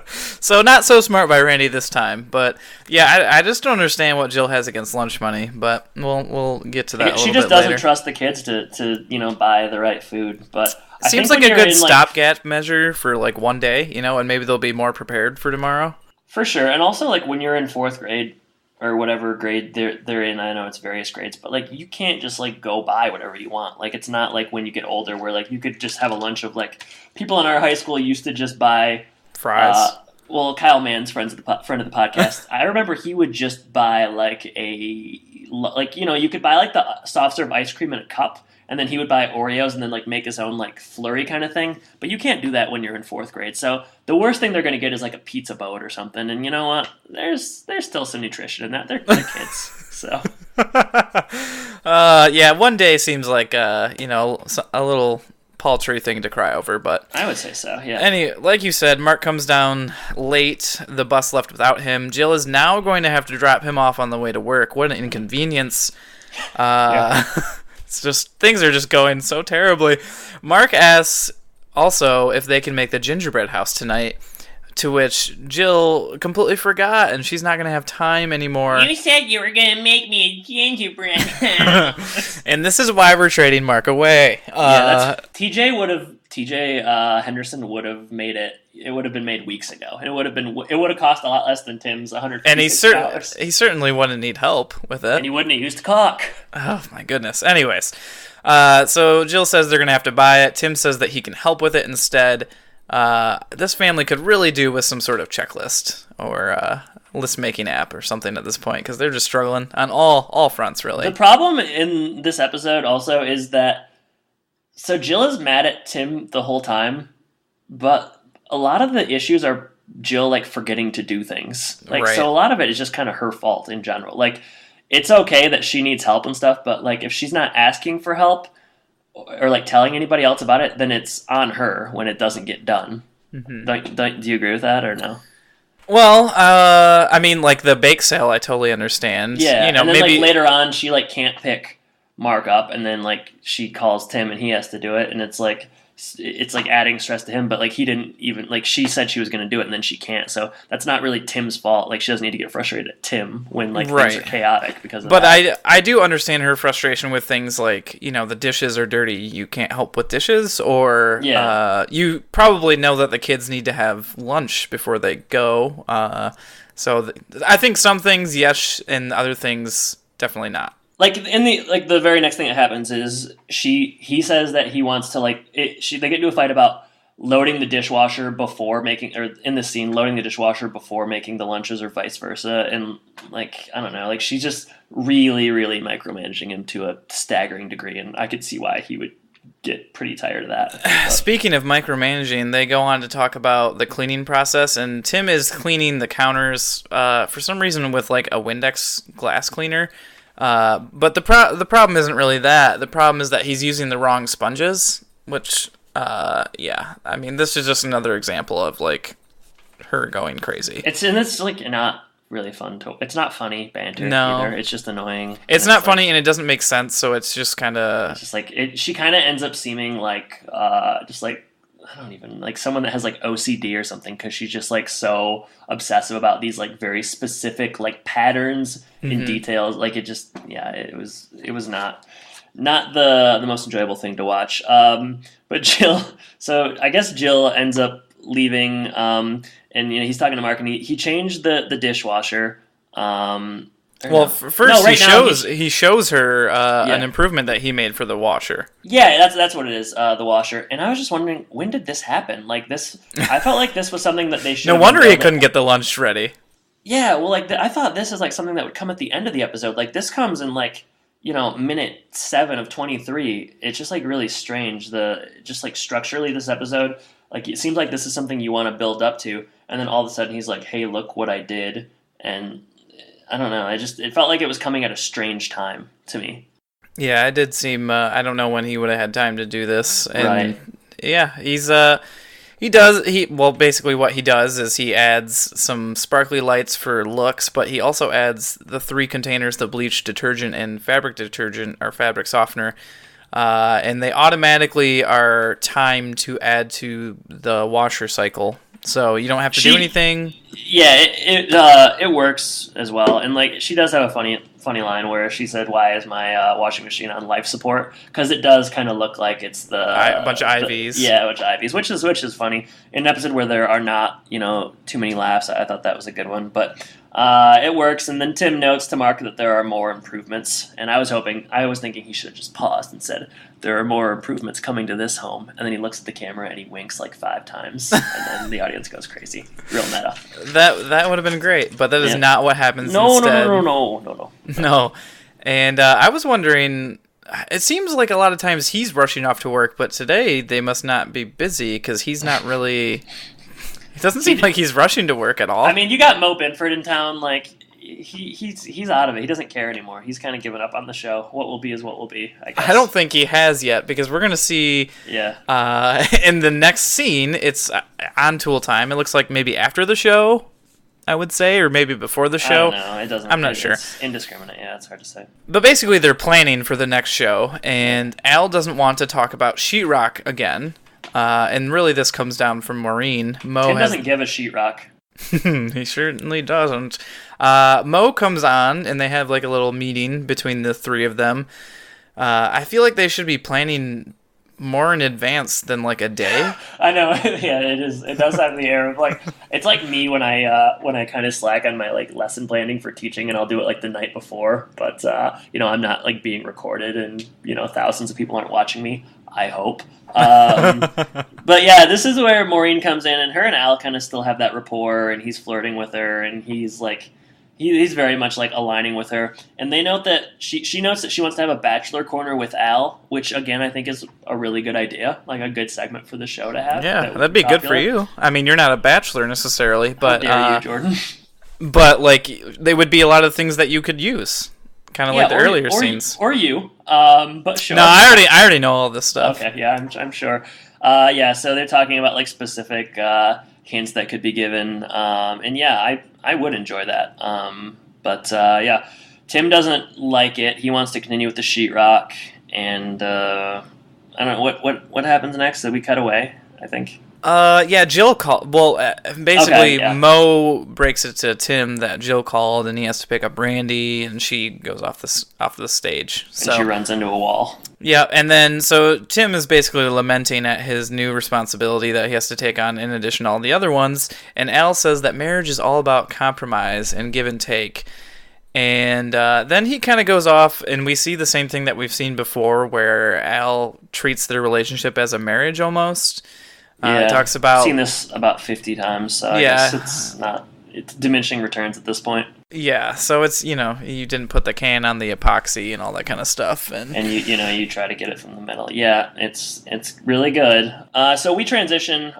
So not so smart by Randy this time, but yeah, I just don't understand what Jill has against lunch money, but we'll get to that. She just doesn't trust the kids to buy the right food, but it seems like a good stopgap measure for like one day, and maybe they'll be more prepared for tomorrow. For sure, and also like when you're in 4th grade or whatever grade they're in, I know it's various grades, but like you can't just like go buy whatever you want. Like it's not like when you get older where like you could just have a lunch of like people in our high school used to just buy fries. Kyle Mann's friend of the podcast. I remember he would just buy you could buy like the soft serve ice cream in a cup, and then he would buy Oreos and then like make his own like flurry kind of thing. But you can't do that when you're in 4th grade. So the worst thing they're going to get is like a pizza boat or something. And you know what? There's still some nutrition in that. They're kids, so. Yeah, one day seems like a little paltry thing to cry over, but I would say so, yeah. Like you said, Mark comes down late. The bus left without him. Jill is now going to have to drop him off on the way to work. What an inconvenience. It's just, things are just going so terribly. Mark asks also if they can make the gingerbread house tonight, to which Jill completely forgot, and she's not going to have time anymore. You said you were going to make me a gingerbread. And this is why we're trading Mark away. TJ Henderson would have made it. It would have been made weeks ago, and it would have cost a lot less than Tim's $150. And he certainly wouldn't need help with it. And he wouldn't have used caulk. Oh my goodness. Anyways, so Jill says they're gonna have to buy it. Tim says that he can help with it instead. This family could really do with some sort of checklist or list making app or something at this point, because they're just struggling on all fronts, really. The problem in this episode also is that so Jill is mad at Tim the whole time, but a lot of the issues are Jill like forgetting to do things. Like Right. so a lot of it is just kind of her fault in general. Like it's okay that she needs help and stuff, but like if she's not asking for help or like telling anybody else about it, then it's on her when it doesn't get done. Do you agree with that or no? Well, I mean, like the bake sale, I totally understand. Yeah, you know, and then maybe like later on, she like can't pick Mark up, and then like she calls Tim, and he has to do it, and it's like adding stress to him. But like he didn't even like she said she was going to do it, and then she can't. So that's not really Tim's fault. Like she doesn't need to get frustrated at Tim when like Right. things are chaotic because of But that. I do understand her frustration with things like, you know, the dishes are dirty, you can't help with dishes, or Yeah. you probably know that the kids need to have lunch before they go. I think some things yes, and other things definitely not. Like in the very next thing that happens is he says that he wants to they get into a fight about loading the dishwasher before making, or in this scene loading the dishwasher before making the lunches or vice versa, and like I don't know, like she's just really micromanaging him to a staggering degree, and I could see why he would get pretty tired of that. Speaking of micromanaging, they go on to talk about the cleaning process, and Tim is cleaning the counters for some reason with like a Windex glass cleaner. But the problem isn't really that. The problem is that he's using the wrong sponges, which, I mean, this is just another example of, like, her going crazy. It's like, not really fun it's not funny banter No. either. It's just annoying. It's not like, funny, and it doesn't make sense, so it's just kind of... It's just like, she kind of ends up seeming like, just like, I don't even, like someone that has like OCD or something, because she's just like so obsessive about these like very specific like patterns in details. Like it just, it was not the most enjoyable thing to watch. But Jill, so I guess Jill ends up leaving, and you know he's talking to Mark, and he changed the dishwasher. Well, first right he shows her an improvement that he made for the washer. Yeah, that's what it is, the washer. And I was just wondering, when did this happen? Like this, I felt like this was something that they should. No wonder he couldn't get the lunch ready. Yeah, well, like I thought this is like something that would come at the end of the episode. Like this comes in like minute 7 of 23. It's just like really strange. Just like structurally, this episode, like it seems like this is something you want to build up to, and then all of a sudden he's like, "Hey, look what I did," and I don't know. It felt like it was coming at a strange time to me. Yeah, it did seem. I don't know when he would have had time to do this. And Right. Yeah, basically what he does is he adds some sparkly lights for looks, but he also adds the 3 containers of bleach detergent and fabric detergent or fabric softener. And they automatically are timed to add to the washer cycle. So you don't have to do anything. Yeah, it works as well, and like she does have a funny line where she said, "Why is my washing machine on life support?" Because it does kind of look like it's a bunch of IVs. A bunch of IVs, which is funny. In an episode where there are not too many laughs, I thought that was a good one, but it works. And then Tim notes to Mark that there are more improvements, and I was thinking he should have just paused and said, "There are more improvements coming to this home," and then he looks at the camera and he winks like 5 times, and then the audience goes crazy. Real meta. That would have been great, but that is not what happens No. No. And I was wondering, it seems like a lot of times he's rushing off to work, but today they must not be busy because he's not really... It doesn't seem like he's rushing to work at all. I mean, you got Mo Binford in town, like... He's out of it. He doesn't care anymore. He's kind of given up on the show. What will be is what will be, I guess. I don't think he has yet, because we're going to see in the next scene, it's on Tool Time. It looks like maybe after the show, I would say, or maybe before the show. I don't know. It doesn't. I'm not sure. It's indiscriminate. Yeah, it's hard to say. But basically, they're planning for the next show, and Al doesn't want to talk about sheetrock again. And really, this comes down from Maureen. Tim doesn't give a sheetrock. He certainly doesn't. Mo comes on, and they have like a little meeting between the 3 of them. I feel like they should be planning more in advance than like a day. I know. Yeah, it is. It does have the air of like it's like me when I kind of slack on my like lesson planning for teaching, and I'll do it like the night before. But I'm not like being recorded, and thousands of people aren't watching me. I hope. But yeah, this is where Maureen comes in, and her and Al kind of still have that rapport, and he's flirting with her, and he's like, he's very much like aligning with her. And they note that she notes that she wants to have a bachelor corner with Al, which again I think is a really good idea, like a good segment for the show to have. Yeah, that'd be good for you. I mean, you're not a bachelor necessarily, but how dare you, Jordan? But like, they would be a lot of things that you could use. Kind of like the earlier scenes. Or you. But sure. No, I already know all this stuff. Okay, yeah, I'm sure. Yeah, so they're talking about like specific hints that could be given. And yeah, I would enjoy that. But yeah, Tim doesn't like it. He wants to continue with the sheetrock. And I don't know, what happens next? So we cut away, I think. Yeah, Jill called. Well, basically, Okay, yeah. Mo breaks it to Tim that Jill called, and he has to pick up Brandy, and she goes off the stage. So And she runs into a wall. yeah, and then so Tim is basically lamenting at his new responsibility that he has to take on in addition to all the other ones. And Al says that marriage is all about compromise and give and take. And then he kind of goes off, and we see the same thing that we've seen before, where Al treats their relationship as a marriage almost. Yeah, talks about I've seen this about 50 times, so I guess it's diminishing returns at this point. Yeah, so it's, you didn't put the can on the epoxy and all that kind of stuff, and you try to get it from the middle. Yeah, it's really good. So we transition.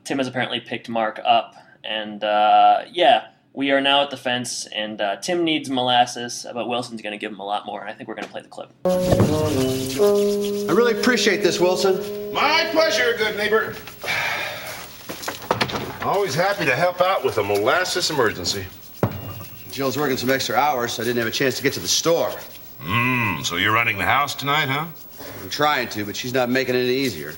Tim has apparently picked Mark up, and yeah, we are now at the fence, and Tim needs molasses, but Wilson's going to give him a lot more, and I think we're going to play the clip. I really appreciate this, Wilson. My pleasure, good neighbor. Always happy to help out with a molasses emergency. Jill's working some extra hours, so I didn't have a chance to get to the store. So you're running the house tonight, huh? I'm trying to, but she's not making it any easier.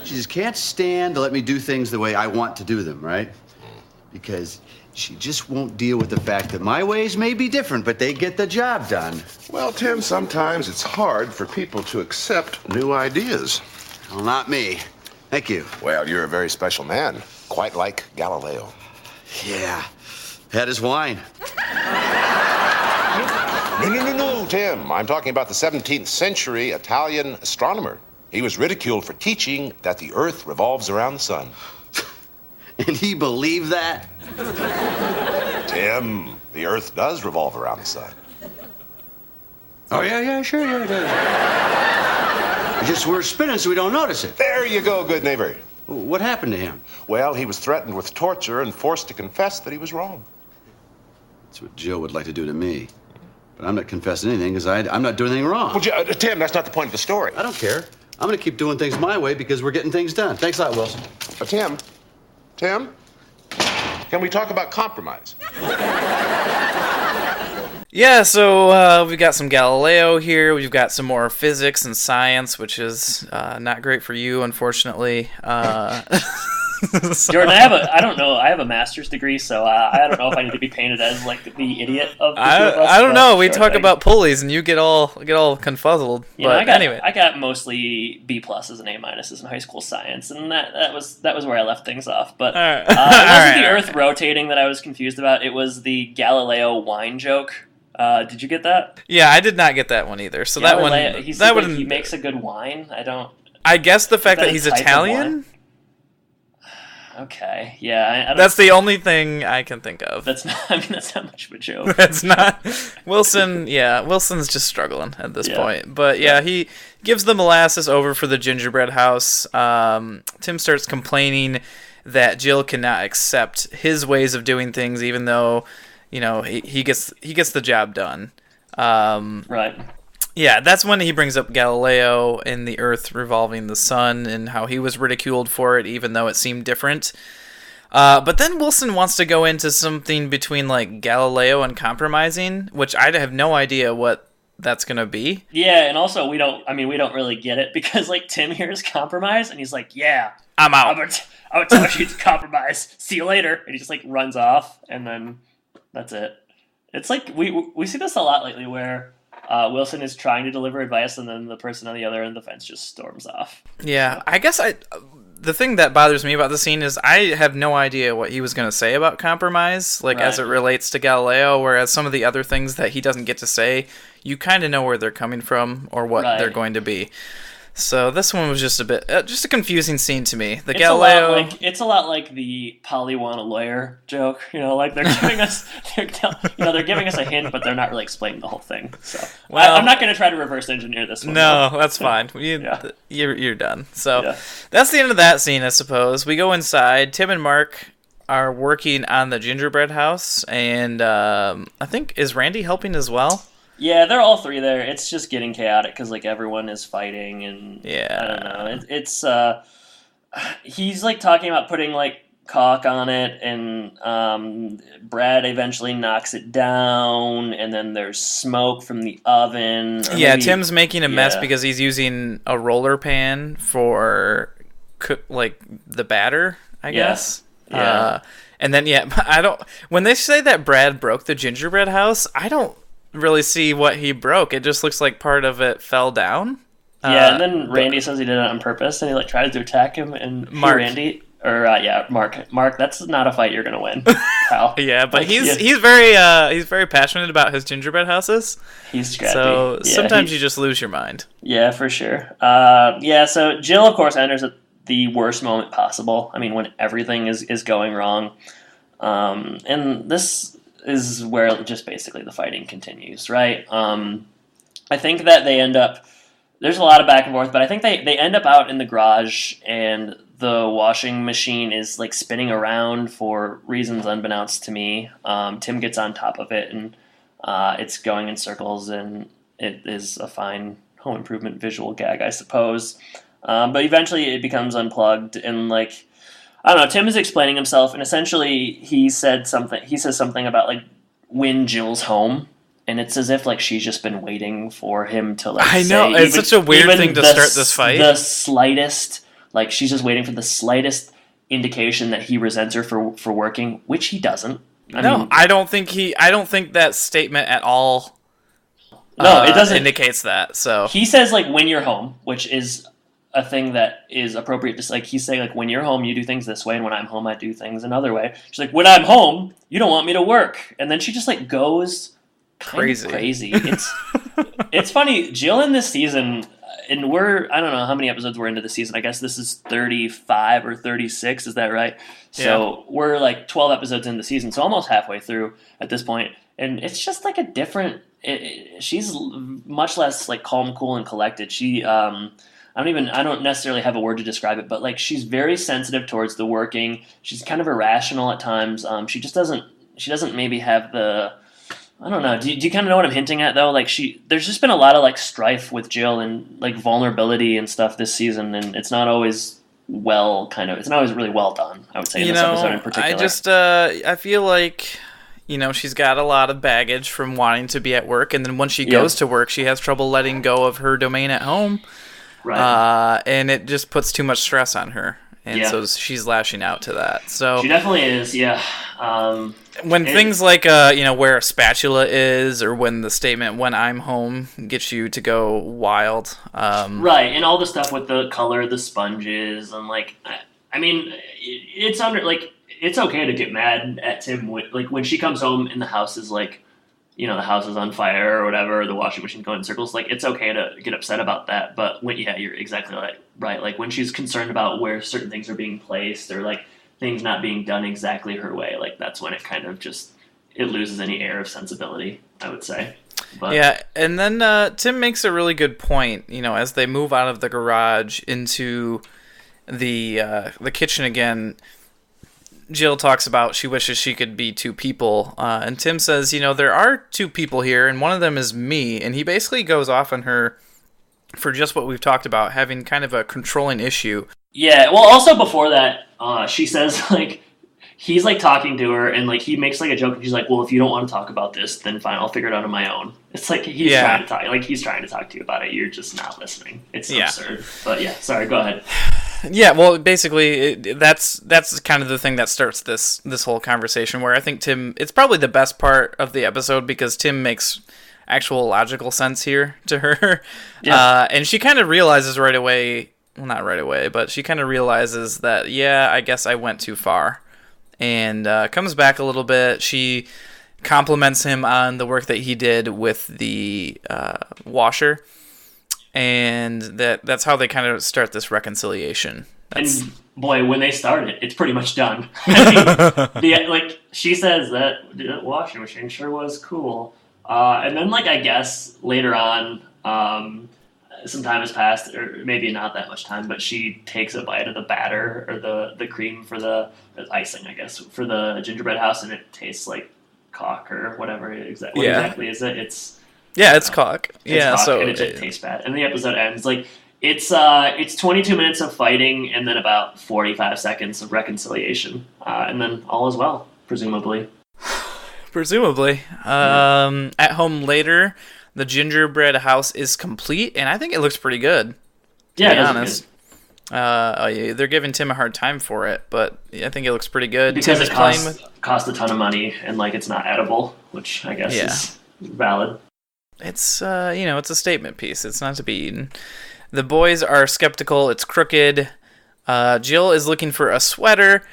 She just can't stand to let me do things the way I want to do them, right? Because she just won't deal with the fact that my ways may be different, but they get the job done. Well, Tim, sometimes it's hard for people to accept new ideas. Well, not me. Thank you. Well, you're a very special man, quite like Galileo. Yeah, had his wine. No, Tim. I'm talking about the 17th century Italian astronomer. He was ridiculed for teaching that the Earth revolves around the sun. And he believed that? Tim, the Earth does revolve around the sun. Oh, yeah, sure, yeah, it does. It's just we're spinning so we don't notice it. There you go, good neighbor. What happened to him? Well, he was threatened with torture and forced to confess that he was wrong. That's what Jill would like to do to me. But I'm not confessing anything because I'm not doing anything wrong. Well, Tim, that's not the point of the story. I don't care. I'm going to keep doing things my way because we're getting things done. Thanks a lot, Wilson. Tim, can we talk about compromise? yeah, so we've got some Galileo here. We've got some more physics and science, which is not great for you, unfortunately. Jordan, I have a master's degree, so I don't know if I need to be painted as like the idiot of the two of us. I don't know. We sure talk thing. about pulleys, and you get all confuzzled. You But know, anyway, I got mostly B pluses and A minuses in high school science, and that was where I left things off. But it wasn't the Earth rotating that I was confused about. It was the Galileo wine joke. Did you get that? yeah, I did not get that one either. So Galileo, he he makes a good wine. I guess the fact that that a he's type of Italian. wine? Okay, yeah. I don't, That's the only thing I can think of. that's not. I mean, that's not much of a joke. That's not Wilson. Yeah, Wilson's just struggling at this point. But yeah, he gives the molasses over for the gingerbread house. Tim starts complaining that Jill cannot accept his ways of doing things, even though he gets the job done. Right. Yeah, that's when he brings up Galileo and the Earth revolving the sun and how he was ridiculed for it, even though it seemed different. But then Wilson wants to go into something between like Galileo and compromising, which I have no idea what that's gonna be. Yeah, and also we don't really get it because like Tim hears compromise and he's like, "Yeah, I'm out." I would tell you to compromise. See you later, and he just like runs off, and then that's it. It's like we see this a lot lately where Wilson is trying to deliver advice, and then the person on the other end of the fence just storms off. Yeah, I guess the thing that bothers me about the scene is I have no idea what he was going to say about compromise, like as it relates to Galileo, whereas some of the other things that he doesn't get to say, you kind of know where they're coming from or what they're going to be. So this one was just a bit, just a confusing scene to me. Galileo, it's a lot like the Polly want a lawyer joke. Like they're giving us, they're giving us a hint, but they're not really explaining the whole thing. So I'm not going to try to reverse engineer this one. No, that's fine. You're done. So that's the end of that scene, I suppose. We go inside. Tim and Mark are working on the gingerbread house, and I think is Randy helping as well? Yeah, they're all three there. It's just getting chaotic because everyone is fighting, and I don't know. It's he's talking about putting caulk on it, and Brad eventually knocks it down, and then there's smoke from the oven. Tim's making a mess because he's using a roller pan for the batter, I guess. Yeah. And then I don't. When they say that Brad broke the gingerbread house, I don't really see what he broke. It just looks like part of it fell down. And then Randy says he did it on purpose, and he tries to attack him. And Mark. Mark, that's not a fight you're gonna win, pal. But he's very passionate about his gingerbread houses. He's scrappy. So sometimes you just lose your mind. Yeah, for sure. So Jill, of course, enters at the worst moment possible. I mean, when everything is going wrong, and this is where just basically the fighting continues, right? I think that they end up, there's a lot of back and forth, but I think they end up out in the garage, and the washing machine is spinning around for reasons unbeknownst to me. Tim gets on top of it, and it's going in circles, and it is a fine Home Improvement visual gag, I suppose. But eventually it becomes unplugged, and I don't know, Tim is explaining himself, and essentially he says something about when Jill's home, and it's as if she's just been waiting for him to I know, it's such a weird thing to start this fight. The slightest, she's just waiting for the slightest indication that he resents her for working, which he doesn't. I don't think that statement at all it doesn't indicates that. So he says when you're home, which is a thing that is appropriate. Just he's saying when you're home, you do things this way, and when I'm home, I do things another way. She's when I'm home, you don't want me to work, and then she just goes crazy. It's funny. Jill in this season, and I don't know how many episodes we're into the season. I guess this is 35 or 36. Is that right? So we're 12 episodes into the season, so almost halfway through at this point, and it's just a different. She's much less calm, cool, and collected. She I don't necessarily have a word to describe it, but she's very sensitive towards the working. She's kind of irrational at times. She doesn't maybe have the, I don't know. Do you kind of know what I'm hinting at though? There's just been a lot of Strife with Jill and vulnerability and stuff this season, and it's not always it's not always really well done, I would say, in this episode in particular. I feel she's got a lot of baggage from wanting to be at work, and then when she goes to work, she has trouble letting go of her domain at home. Right. And it just puts too much stress on her. And so she's lashing out to that. So she definitely is, yeah. When things where a spatula is, or when the statement "when I'm home" gets you to go wild. Right, and all the stuff with the color, the sponges, and it's it's okay to get mad at Tim when she comes home and the house is the house is on fire or whatever, the washing machine going in circles, it's okay to get upset about that. But you're exactly right. When she's concerned about where certain things are being placed, or things not being done exactly her way, that's when it kind of just, it loses any air of sensibility, I would say. But, and then Tim makes a really good point, as they move out of the garage into the kitchen again. Jill talks about she wishes she could be two people, and Tim says, there are two people here, and one of them is me, and he basically goes off on her for just what we've talked about, having kind of a controlling issue. Yeah, well, also before that, she says, he's, talking to her, and, he makes, a joke, and she's well, if you don't want to talk about this, then fine, I'll figure it out on my own. It's he's trying to talk, he's trying to talk to you about it, you're just not listening. It's absurd. But, sorry, go ahead. Yeah, well, basically, that's kind of the thing that starts this whole conversation, where I think Tim, it's probably the best part of the episode, because Tim makes actual logical sense here to her. Yeah. And she kind of realizes right away well, not right away, but she kind of realizes that, yeah, I guess I went too far. And comes back a little bit. She compliments him on the work that he did with the washer. And that's how they kind of start this reconciliation. And boy, when they start it, it's pretty much done. I mean, like she says that washing machine sure was cool. And then, like, I guess later on, some time has passed, or maybe not that much time, but she takes a bite of the batter or the cream for the icing, I guess, for the gingerbread house, and it tastes like caulk or whatever. What exactly is it? It's caulk. Caulk, so and it just tastes bad. And the episode ends like it's 22 minutes of fighting and then about 45 seconds of reconciliation, and then all is well, presumably. At home later, the gingerbread house is complete, and I think it looks pretty good. Yeah, to be honest. They're giving Tim a hard time for it, but I think it looks pretty good. Because it cost a ton of money, and like it's not edible, which I guess is valid. It's it's a statement piece. It's not to be eaten. The boys are skeptical. It's crooked. Jill is looking for a sweater.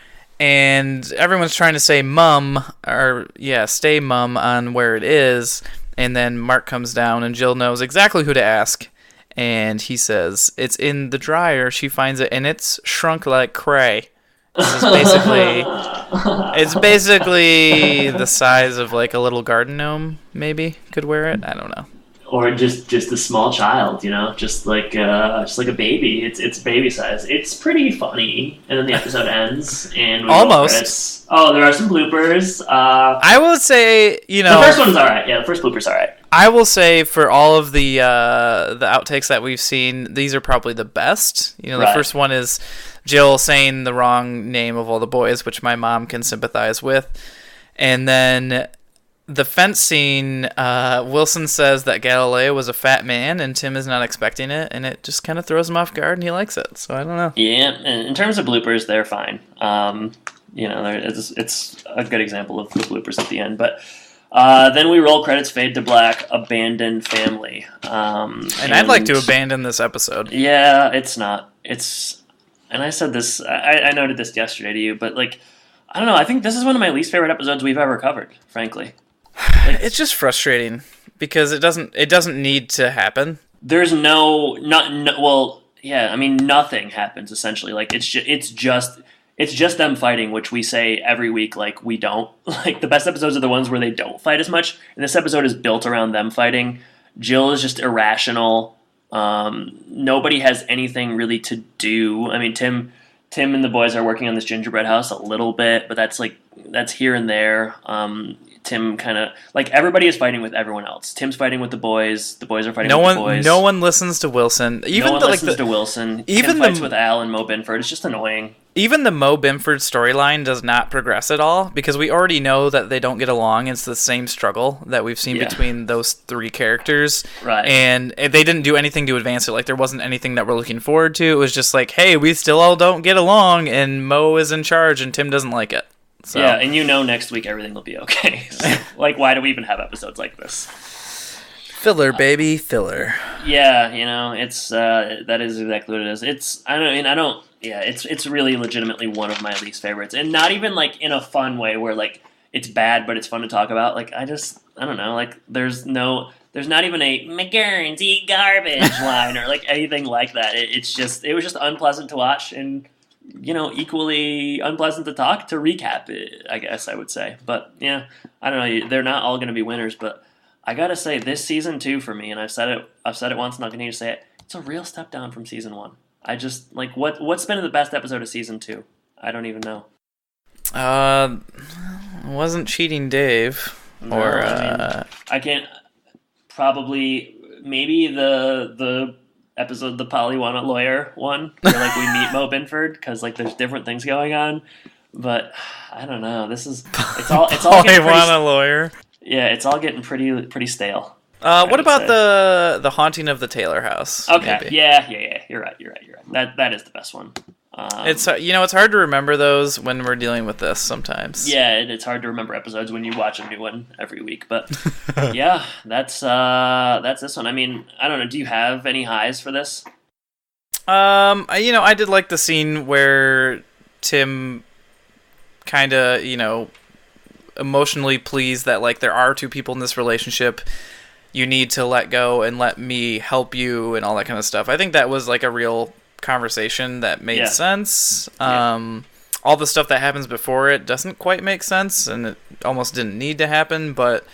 And everyone's trying to say stay mum on where it is. And then Mark comes down and Jill knows exactly who to ask. And he says, it's in the dryer. She finds it and it's shrunk like cray. This is basically the size of like a little garden gnome, maybe, could wear it. I don't know. Or just a small child, just like a baby. It's baby size. It's pretty funny, and then the episode ends, and we almost. Oh, there are some bloopers. I will say, the first one's all right. Yeah, the first blooper's all right. I will say for all of the outtakes that we've seen, these are probably the best. The first one is Jill saying the wrong name of all the boys, which my mom can sympathize with, and then the fence scene, Wilson says that Galileo was a fat man, and Tim is not expecting it, and it just kind of throws him off guard, and he likes it. So I don't know. Yeah, and in terms of bloopers, they're fine. It's a good example of the bloopers at the end. But then we roll credits, fade to black, abandoned family. And I'd like to abandon this episode. Yeah, it's not. And I said this. I noted this yesterday to you, but like, I don't know. I think this is one of my least favorite episodes we've ever covered, frankly. It's just frustrating because it doesn't need to happen. There's nothing happens essentially. Like it's just them fighting, which we say every week. Like we don't like the best episodes are the ones where they don't fight as much. And this episode is built around them fighting. Jill is just irrational. Nobody has anything really to do. I mean, Tim and the boys are working on this gingerbread house a little bit, but that's here and there. Tim kind of like everybody is fighting with everyone else. Tim's fighting with the boys. The boys are fighting with the boys. No one listens to Wilson. No one listens to Wilson. Tim fights with Al and Mo Binford. It's just annoying. Even the Mo Binford storyline does not progress at all because we already know that they don't get along. It's the same struggle that we've seen between those three characters. Right. And they didn't do anything to advance it. Like there wasn't anything that we're looking forward to. It was just like, hey, we still all don't get along and Mo is in charge and Tim doesn't like it. So. Yeah, and next week everything will be okay. So, like, why do we even have episodes like this? Filler, baby, filler. Yeah, it's that is exactly what it is. It's really legitimately one of my least favorites, and not even like in a fun way where like it's bad, but it's fun to talk about. Like I don't know, like there's not even a McGurns eat garbage line or like anything like that. It was just unpleasant to watch and. Equally unpleasant to recap it, I guess I would say. But yeah, I don't know. They're not all going to be winners, but I gotta say this season 2 for me, and I've said it once, and I'll continue to say it. It's a real step down from season 1. I just like what's been the best episode of season 2? I don't even know. Wasn't Cheating Dave or I can't. Probably maybe the episode, the Polywana lawyer one, where like we meet Mo Binford because like there's different things going on, but I don't know. It's all Polywana lawyer. Yeah, it's all getting pretty stale. What about the haunting of the Taylor house? Okay, maybe? Yeah. You're right. That is the best one. It's hard to remember those when we're dealing with this sometimes. Yeah, it's hard to remember episodes when you watch a new one every week. But yeah, that's this one. I mean, I don't know. Do you have any highs for this? I did like the scene where Tim kind of, emotionally pleased that, like, there are two people in this relationship. You need to let go and let me help you and all that kind of stuff. I think that was, like, a real conversation that made sense. All the stuff that happens before it doesn't quite make sense, and it almost didn't need to happen, but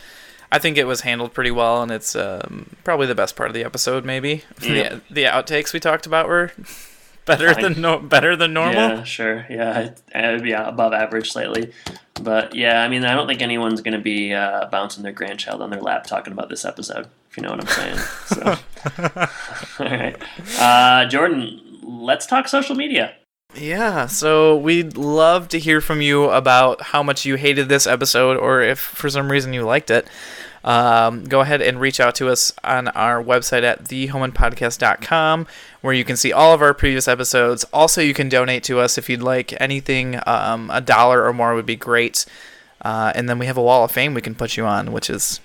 I think it was handled pretty well, and it's probably the best part of the episode, maybe. Yeah. The outtakes we talked about were better than normal. Yeah, sure. Yeah, above average slightly. But, yeah, I mean, I don't think anyone's going to be bouncing their grandchild on their lap talking about this episode, if you know what I'm saying. So, all right. Jordan, let's talk social media. Yeah, so we'd love to hear from you about how much you hated this episode, or if for some reason you liked it. Go ahead and reach out to us on our website at thehomeimpodcast.com, where you can see all of our previous episodes. Also, you can donate to us if you'd like anything. $1 or more would be great. And then we have a Wall of Fame we can put you on, which is,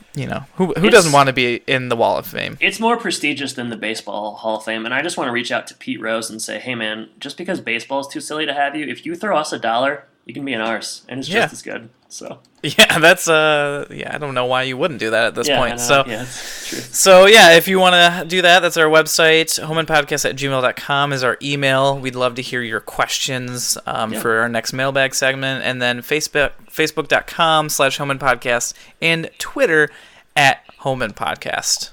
who doesn't want to be in the Wall of Fame? It's more prestigious than the Baseball Hall of Fame, and I just want to reach out to Pete Rose and say, hey, man, just because baseball is too silly to have you, if you throw us $1, you can be in ours, and it's just as good. So yeah, that's I don't know why you wouldn't do that at this point. So it's true. So yeah, if you want to do that, that's our website. Homeimpodcast@gmail.com is our email. We'd love to hear your questions for our next mailbag segment, and then Facebook.com/homeimpodcast and Twitter @homeimpodcast.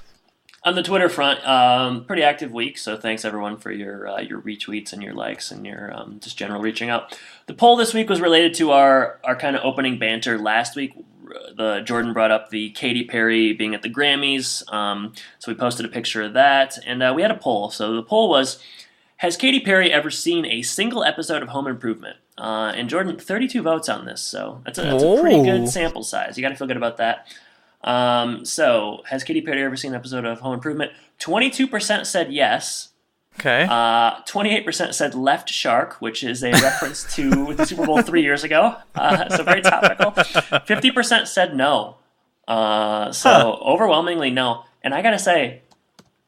On the Twitter front, pretty active week, so thanks everyone for your retweets and your likes and your just general reaching out. The poll this week was related to our kind of opening banter last week. Jordan brought up the Katy Perry being at the Grammys, so we posted a picture of that, and we had a poll. So the poll was, has Katy Perry ever seen a single episode of Home Improvement? And Jordan, 32 votes on this, so that's a pretty good sample size. You got to feel good about that. So, has Katy Perry ever seen an episode of Home Improvement? 22% said yes. Okay. 28% said Left Shark, which is a reference to the Super Bowl 3 years ago. So very topical. 50% said no. Overwhelmingly no. And I gotta say,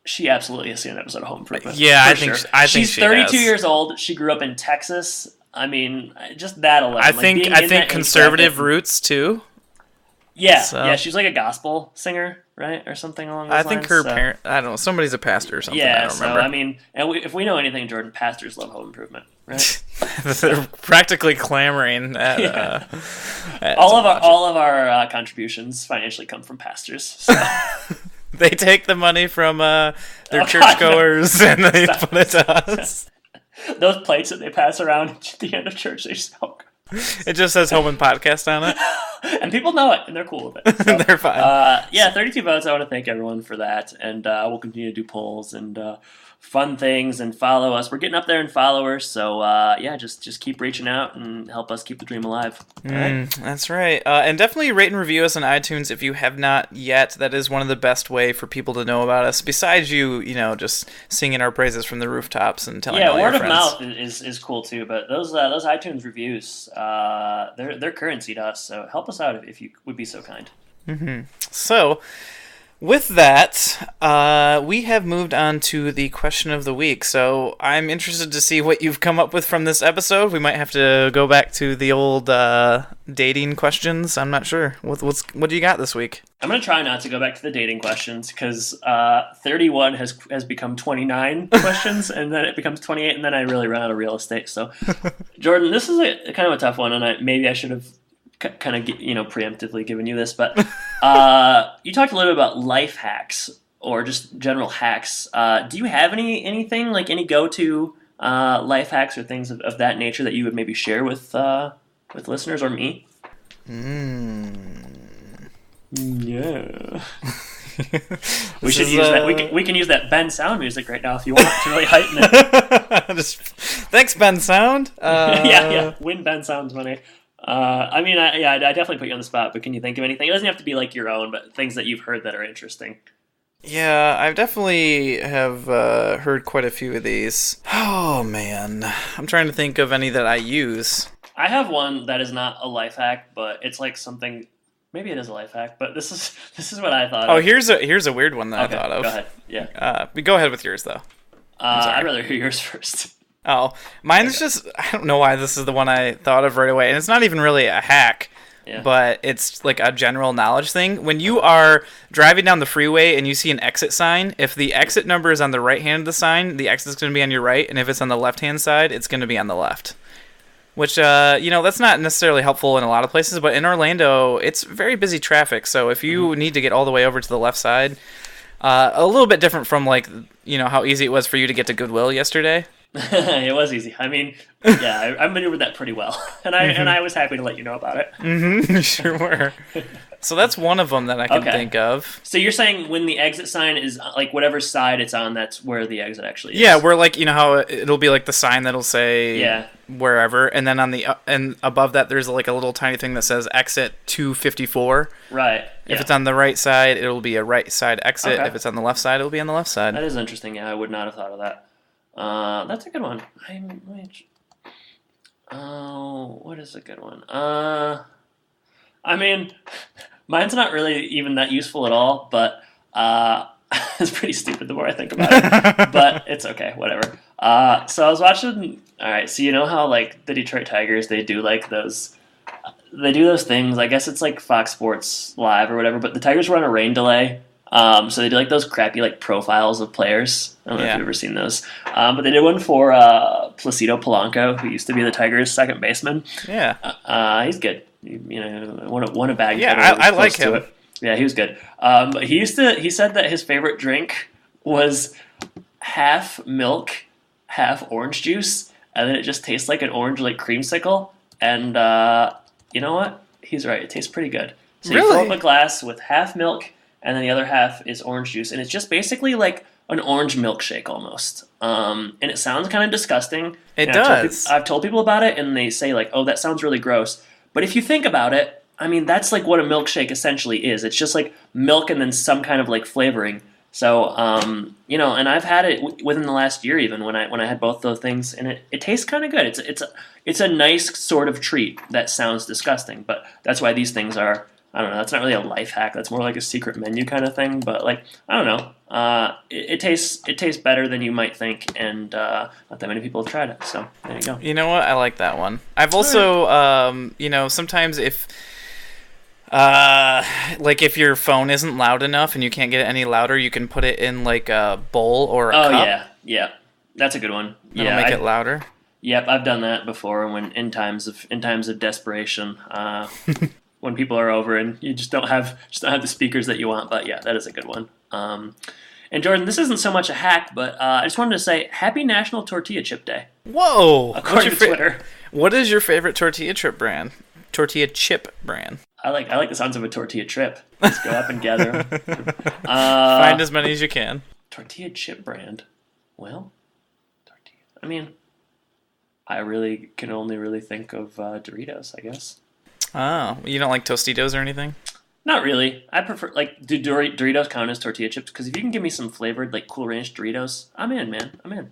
she absolutely has seen an episode of Home Improvement. Yeah, I think she's 32 years old. She grew up in Texas. I mean, just that alone. I think conservative roots too. Yeah, she's like a gospel singer, right, or something along those lines. I think her parent, I don't know, somebody's a pastor or something. Yeah, I don't remember. I mean, and if we know anything, Jordan, pastors love Home Improvement, right? They're practically clamoring at. All of our contributions financially come from pastors. So. They take the money from their churchgoers and they put it to us. Those plates that they pass around at the end of church, they smoke. It just says Home Impodcast on it. And people know it, and they're cool with it. So, they're fine. 32 votes. I want to thank everyone for that. And we'll continue to do polls and fun things and follow us. We're getting up there in followers. So, just keep reaching out and help us keep the dream alive. All right? That's right. And definitely rate and review us on iTunes if you have not yet. That is one of the best way for people to know about us. Besides you just singing our praises from the rooftops and telling all your friends. Yeah, word of mouth is cool too. But those iTunes reviews, they're currency to us. So help us out if you would be so kind. Mm-hmm. So, with that, we have moved on to the question of the week. So I'm interested to see what you've come up with from this episode. We might have to go back to the old dating questions. I'm not sure. What do you got this week? I'm going to try not to go back to the dating questions because 31 has become 29 questions, and then it becomes 28, and then I really run out of real estate. So, Jordan, this is a kind of a tough one, and maybe I should have kind of preemptively given you this, but you talked a little bit about life hacks or just general hacks. Do you have anything like any go-to life hacks or things of that nature that you would maybe share with listeners or me? Yeah. We should use that. We can use that Ben Sound music right now if you want to really heighten it. Thanks, Ben Sound. Yeah. Win Ben Sound's money. I definitely put you on the spot, but can you think of anything? It doesn't have to be like your own, but things that you've heard that are interesting. Yeah, I definitely have heard quite a few of these. Oh, man. I'm trying to think of any that I use. I have one that is not a life hack, but it's like something... Maybe it is a life hack, but this is what I thought of. Here's a weird one that I thought of. Go ahead. Yeah. Go ahead with yours, though. I'd rather hear yours first. Oh, mine is just, I don't know why this is the one I thought of right away. And it's not even really a hack, but it's like a general knowledge thing. When you are driving down the freeway and you see an exit sign, if the exit number is on the right hand of the sign, the exit is going to be on your right. And if it's on the left-hand side, it's going to be on the left. Which, that's not necessarily helpful in a lot of places. But in Orlando, it's very busy traffic. So if you need to get all the way over to the left side, a little bit different from, like, how easy it was for you to get to Goodwill yesterday. It was easy. I mean, yeah, I maneuvered that pretty well, and I was happy to let you know about it. Mm-hmm, sure were. So that's one of them that I can think of. So you're saying when the exit sign is like whatever side it's on, that's where the exit actually is. Yeah, where like how it'll be like the sign that'll say wherever, and then on the and above that there's like a little tiny thing that says exit 254. Right. If it's on the right side, it'll be a right side exit. If it's on the left side, it'll be on the left side. That is interesting. Yeah, I would not have thought of that. That's a good one. What is a good one? I mean, mine's not really even that useful at all, but it's pretty stupid the more I think about it. But it's okay, whatever. So I was watching. All right, so you know how like the Detroit Tigers, they do those things. I guess it's like Fox Sports Live or whatever. But the Tigers were on a rain delay. So they do like those crappy like profiles of players. I don't know if you've ever seen those. But they did one for Placido Polanco, who used to be the Tigers' second baseman. Yeah. He's good. Won a bag. Yeah, I like him. Yeah, he was good. But he said that his favorite drink was half milk, half orange juice, and then it just tastes like an orange like creamsicle. And you know what? He's right. It tastes pretty good. So you fill up a glass with half milk, and then the other half is orange juice, and it's just basically like an orange milkshake almost. And it sounds kind of disgusting. It does. I've told people about it, and they say like, "Oh, that sounds really gross." But if you think about it, I mean, that's like what a milkshake essentially is. It's just like milk and then some kind of like flavoring. So, and I've had it within the last year even when I had both those things, and it tastes kind of good. It's a nice sort of treat that sounds disgusting, but that's why these things are. I don't know. That's not really a life hack. That's more like a secret menu kind of thing. But like, I don't know. It tastes better than you might think, and not that many people have tried it. So there you go. You know what? I like that one. I've also, sometimes if, if your phone isn't loud enough and you can't get it any louder, you can put it in like a bowl or a cup. Oh yeah, that's a good one. It'll make it louder. Yep, I've done that before. When in times of desperation. When people are over and you just don't have the speakers that you want. But yeah, that is a good one. And Jordan, this isn't so much a hack, but I just wanted to say Happy National Tortilla Chip Day. Whoa! According to Twitter. What is your favorite tortilla chip brand? I like the sounds of a tortilla trip. Let's go up and gather them. Find as many as you can. Tortilla chip brand. Well, tortilla. I mean, I really can only really think of Doritos, I guess. Oh, you don't like Tostitos or anything? Not really. I prefer, do Doritos count as tortilla chips? Because if you can give me some flavored, like, Cool Ranch Doritos, I'm in, man. I'm in.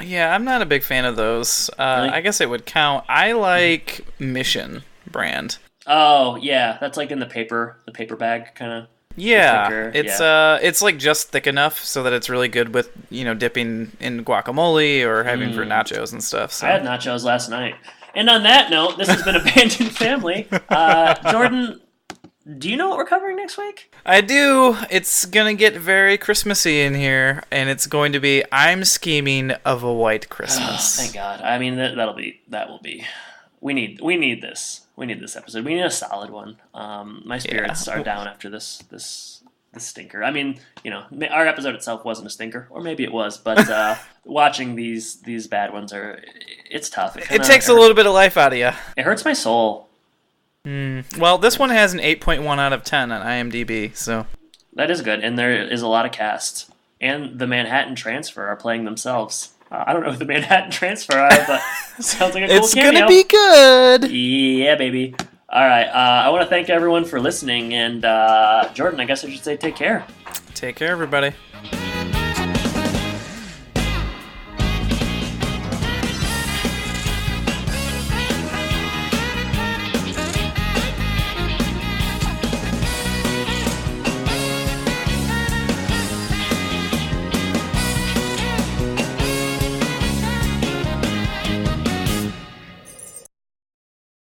Yeah, I'm not a big fan of those. Really? I guess it would count. I like Mission brand. Oh, yeah. That's like in the paper bag, kind of. Yeah, it's like just thick enough so that it's really good with, dipping in guacamole or having for nachos and stuff. So. I had nachos last night. And on that note, this has been Abandoned Family. Jordan, do you know what we're covering next week? I do. It's going to get very Christmassy in here, and it's going to be I'm Scheming of a White Christmas. Oh, thank God. I mean, that will be. We need this. We need this episode. We need a solid one. My spirits are down after this stinker. I mean, our episode itself wasn't a stinker, or maybe it was, but watching these bad ones it's tough. It takes a little bit of life out of you. It hurts my soul. Well, this one has an 8.1 out of 10 on IMDb, so that is good, and there is a lot of cast, and the Manhattan Transfer are playing themselves. I don't know who the Manhattan Transfer are, but sounds like a cool it's cameo. Gonna be good. Yeah, baby. All right, I want to thank everyone for listening, and Jordan, I guess I should say take care. Take care, everybody.